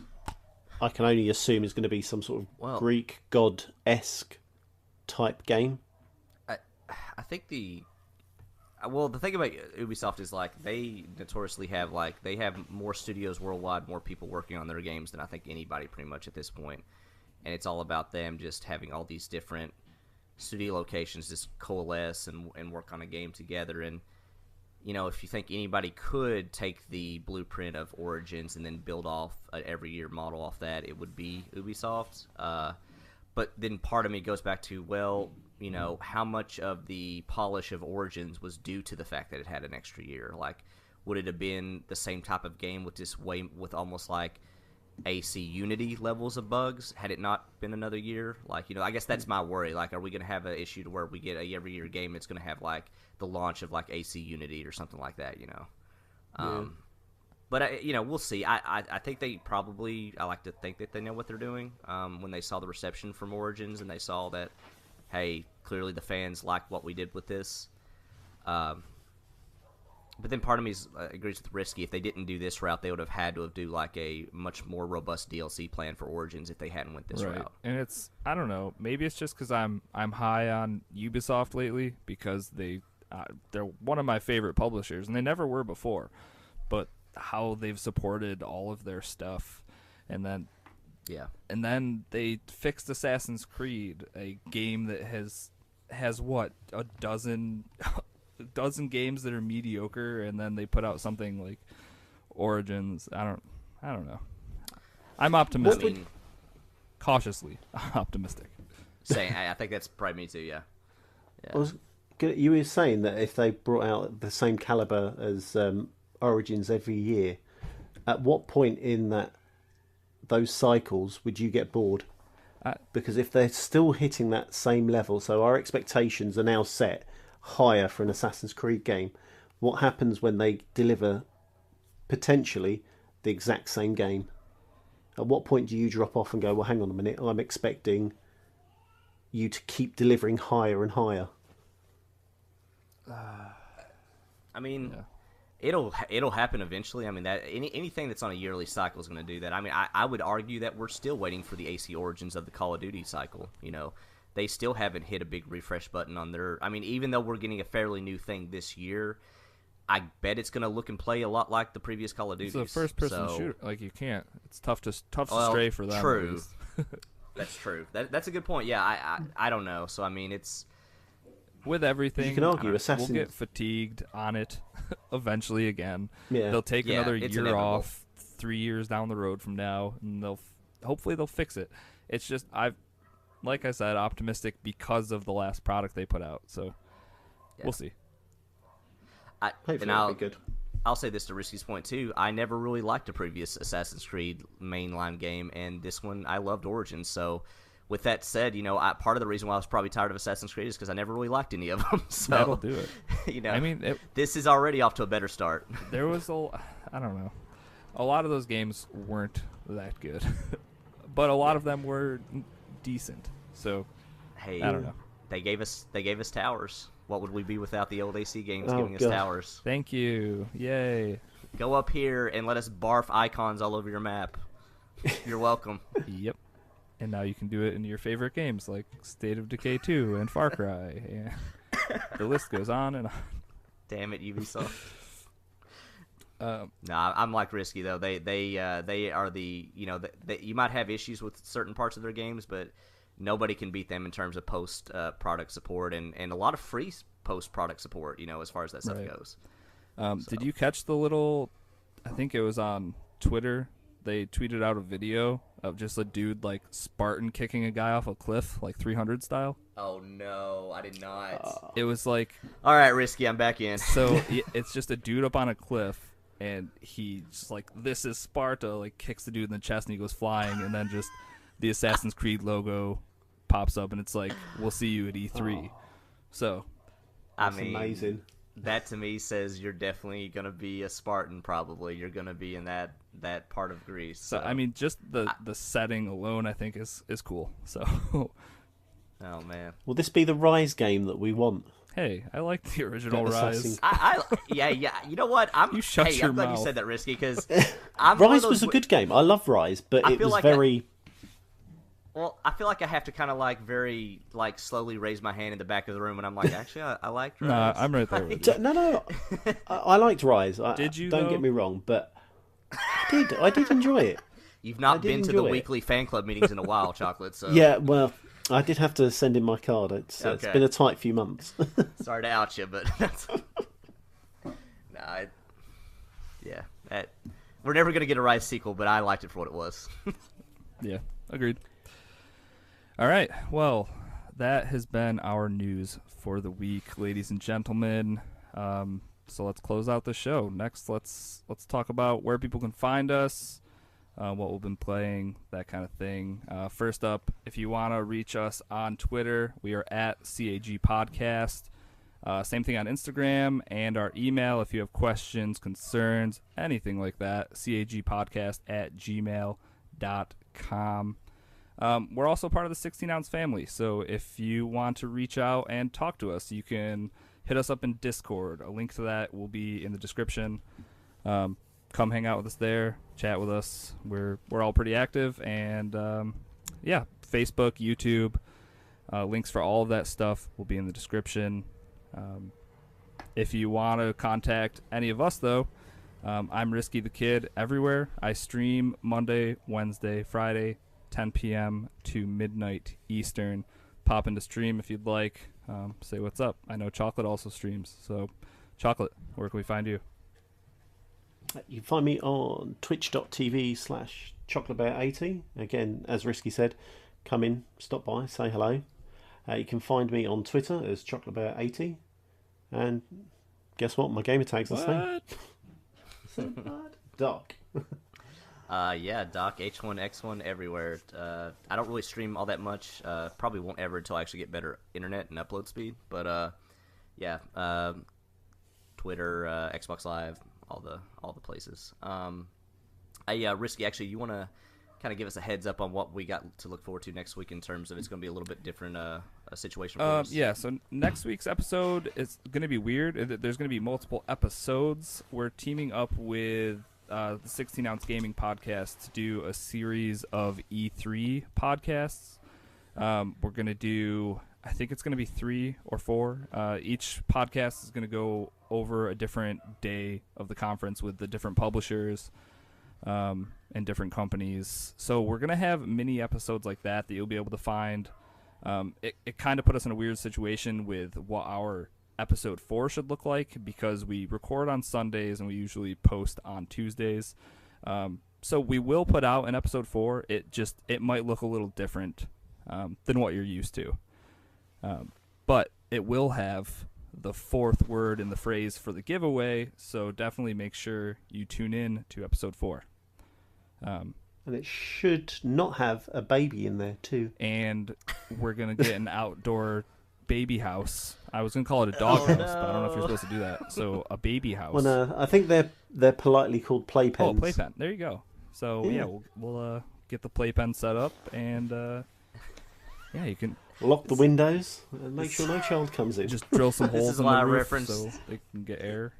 I can only assume is going to be some sort of Greek god-esque type game. I think the thing about Ubisoft is like they notoriously have they have more studios worldwide, more people working on their games than I think anybody pretty much at this point. And it's all about them just having all these different studio locations just coalesce and work on a game together. And if you think anybody could take the blueprint of Origins and then build off an every year model off that, it would be Ubisoft. But then part of me goes back to, how much of the polish of Origins was due to the fact that it had an extra year? Like, would it have been the same type of game with almost like AC Unity levels of bugs had it not been another year? I guess that's my worry. Are we going to have an issue to where we get a every year game that's going to have the launch of AC Unity or something like that? But we'll see. I think they probably, I like to think that they know what they're doing. When they saw the reception from Origins and they saw that, hey, clearly the fans like what we did with this. But then part of me agrees with Risky. If they didn't do this route, they would have had to have do a much more robust DLC plan for Origins if they hadn't went this route. And it's, I don't know, maybe it's just because I'm high on Ubisoft lately, because they're one of my favorite publishers, and they never were before. But how they've supported all of their stuff, and then they fixed Assassin's Creed, a game that has what, a dozen games that are mediocre, and then they put out something like Origins. I don't know. I'm optimistic. Cautiously optimistic. I think that's probably me too. Yeah. You were saying that if they brought out the same caliber as Origins every year, at what point in those cycles would you get bored? Because if they're still hitting that same level, so our expectations are now set higher for an Assassin's Creed game, what happens when they deliver potentially the exact same game? At what point do you drop off and go, well, hang on a minute, I'm expecting you to keep delivering higher and higher? I mean, Yeah. it'll happen eventually. I mean, that anything that's on a yearly cycle is going to do that. I mean, I would argue that we're still waiting for the AC Origins of the Call of Duty cycle. You know, they still haven't hit a big refresh button on their. I mean, even though we're getting a fairly new thing this year, I bet it's going to look and play a lot like the previous Call of Duty. It's a first-person shooter. Like, you can't. It's tough to stray for them. True. That's true. That's a good point. Yeah, I don't know. So I mean, it's. With everything, You can argue Assassin's... we'll get fatigued on it eventually again. Yeah. They'll take another year inevitable. off 3 years down the road from now, and hopefully they'll fix it. It's just like I said, optimistic because of the last product they put out. So we'll see. Hopefully And it'll be good. I'll say this to Risky's point too. I never really liked a previous Assassin's Creed mainline game, and this one I loved Origins. So. With that said, you know, part of the reason why I was probably tired of Assassin's Creed is because I never really liked any of them. So That'll do it. You know, I mean, this is already off to a better start. There was I don't know. A lot of those games weren't that good, but a lot of them were decent. So Hey, I don't know. They gave us towers. What would we be without the old AC games Oh, giving us God. towers? Thank you. Yay. Go up here and let us barf icons all over your map. You're welcome. Yep. And now you can do it in your favorite games like State of Decay 2 and Far Cry. Yeah. The list goes on and on. Damn it, Ubisoft. Um, Nah, I'm like Risky though. They are the, you know, you might have issues with certain parts of their games, but nobody can beat them in terms of post product support and a lot of free post product support. You know, as far as that stuff Right. goes. Did you catch the little? I think it was on Twitter. They tweeted out a video of just a dude like Spartan kicking a guy off a cliff, like 300 style. Oh no, I did not. It was like All right, Risky, I'm back in. so. It's just a dude up on a cliff, and he just like, "This is Sparta," like kicks the dude in the chest, and he goes flying, and then just the Assassin's Creed logo pops up, and it's like, "We'll see you at E3." So That's I mean, amazing. That to me says you're definitely gonna be a Spartan. Probably you're gonna be in that part of Greece. So I mean, just the setting alone, I think is cool. So, oh man, Will this be the Rise game that we want? hey, I like the original Got Rise. Assassin's- yeah. You know what? You shut hey, your I'm glad mouth. you said that, Risky, because I'm one of Rise those was a good game. I love Rise, but I it feel was like very... Well, I feel like I have to kind of like very like slowly raise my hand in the back of the room, and I'm like, actually, I liked Rise. Nah, I'm right there with you. No. I liked Rise. Did you, Don't though? get me wrong, but I did enjoy it. You've I not did been to the enjoy it. weekly fan club meetings in a while, Chocolate. So Yeah, well, I did have to send in my card. It's Okay. been a tight few months. sorry to out you, but that's... we're never gonna get a Rise sequel, but I liked it for what it was. Yeah, agreed. All right, well, that has been our news for the week, ladies and gentlemen. So let's close out the show. Next, let's talk about where people can find us, what we've been playing, that kind of thing. First up, if you want to reach us on Twitter, we are at CAG Podcast. Same thing on Instagram, and our email if you have questions, concerns, anything like that, cagpodcast@gmail.com. We're also part of the 16-ounce family, so if you want to reach out and talk to us, you can hit us up in Discord. A link to that will be in the description. Come hang out with us there, chat with us. We're all pretty active, and yeah, Facebook, YouTube, links for all of that stuff will be in the description. If you want to contact any of us, though, I'm Risky the Kid everywhere. I stream Monday, Wednesday, Friday, 10 p.m. to midnight Eastern. Pop into stream if you'd like. Say what's up. I know Chocolate also streams. So, Chocolate, where can we find you? You can find me on twitch.tv/Chocolatebear80. Again, as Risky said, come in, stop by, say hello. You can find me on Twitter as Chocolatebear80. And guess what? My gamer tag's the same. Doc. Yeah, DocH1X1 everywhere. I don't really stream all that much. Probably won't ever until I actually get better internet and upload speed. But yeah, Twitter, Xbox Live, all the places. Risky. Actually, you want to kind of give us a heads up on what we got to look forward to next week in terms of it's going to be a little bit different a situation for us? Yeah, so next week's episode is going to be weird. There's going to be multiple episodes. We're teaming up with the 16-Ounce Gaming Podcast to do a series of E3 podcasts. We're going to do, I think it's going to be 3 or 4. Each podcast is going to go over a different day of the conference with the different publishers and different companies. So we're going to have mini episodes like that you'll be able to find. It kind of put us in a weird situation with what our episode 4 should look like, because we record on Sundays and we usually post on Tuesdays. So we will put out an episode 4. It might look a little different than what you're used to. But it will have the 4th word in the phrase for the giveaway, so definitely make sure you tune in to episode 4. And it should not have a baby in there too. And we're going to get an outdoor baby house. I was going to call it a dog house, but I don't know if you're supposed to do that. So a baby house. Well, I think they're politely called playpens. Oh, playpen. There you go. So yeah, we'll get the playpen set up, and yeah, you can lock the windows and make sure no child comes in. Just drill some holes in the roof reference... so they can get air.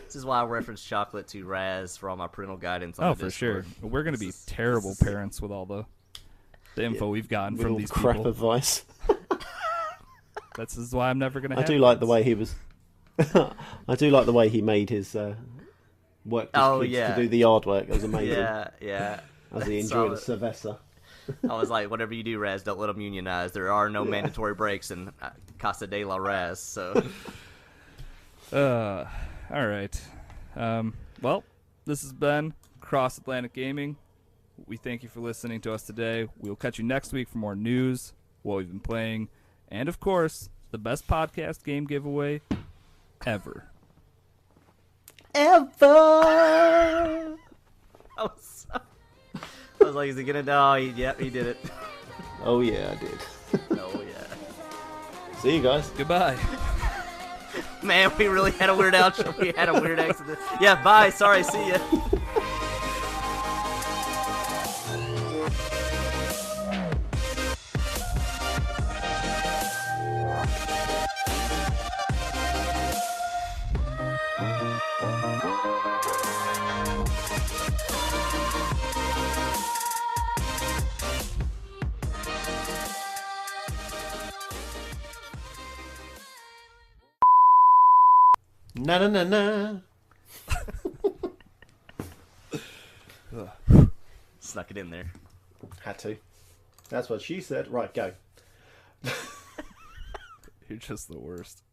This is why I reference chocolate to Raz for all my parental guidance. On the for sure. We're going to be terrible parents with all the info we've gotten from these crap people. Advice. This is why I'm never going to. I do like the way he was. I do like the way he made his work. To do the yard work. It was amazing. Yeah. As he enjoyed a cerveza. I was like, whatever you do, Raz, don't let them unionize. There are no mandatory breaks in Casa de la Raz. So. All right. Well, this has been Cross Atlantic Gaming. We thank you for listening to us today. We'll catch you next week for more news, what we've been playing, and, of course, the best podcast game giveaway ever. I was like, is he going to die? Yep, he did it. Oh, yeah, I did. Oh, yeah. See you guys. Goodbye. Man, we really had a weird outro. We had a weird accident. Yeah, bye. Sorry, see ya. Na. Snuck it in there. Had to. That's what she said. Right, go. You're just the worst.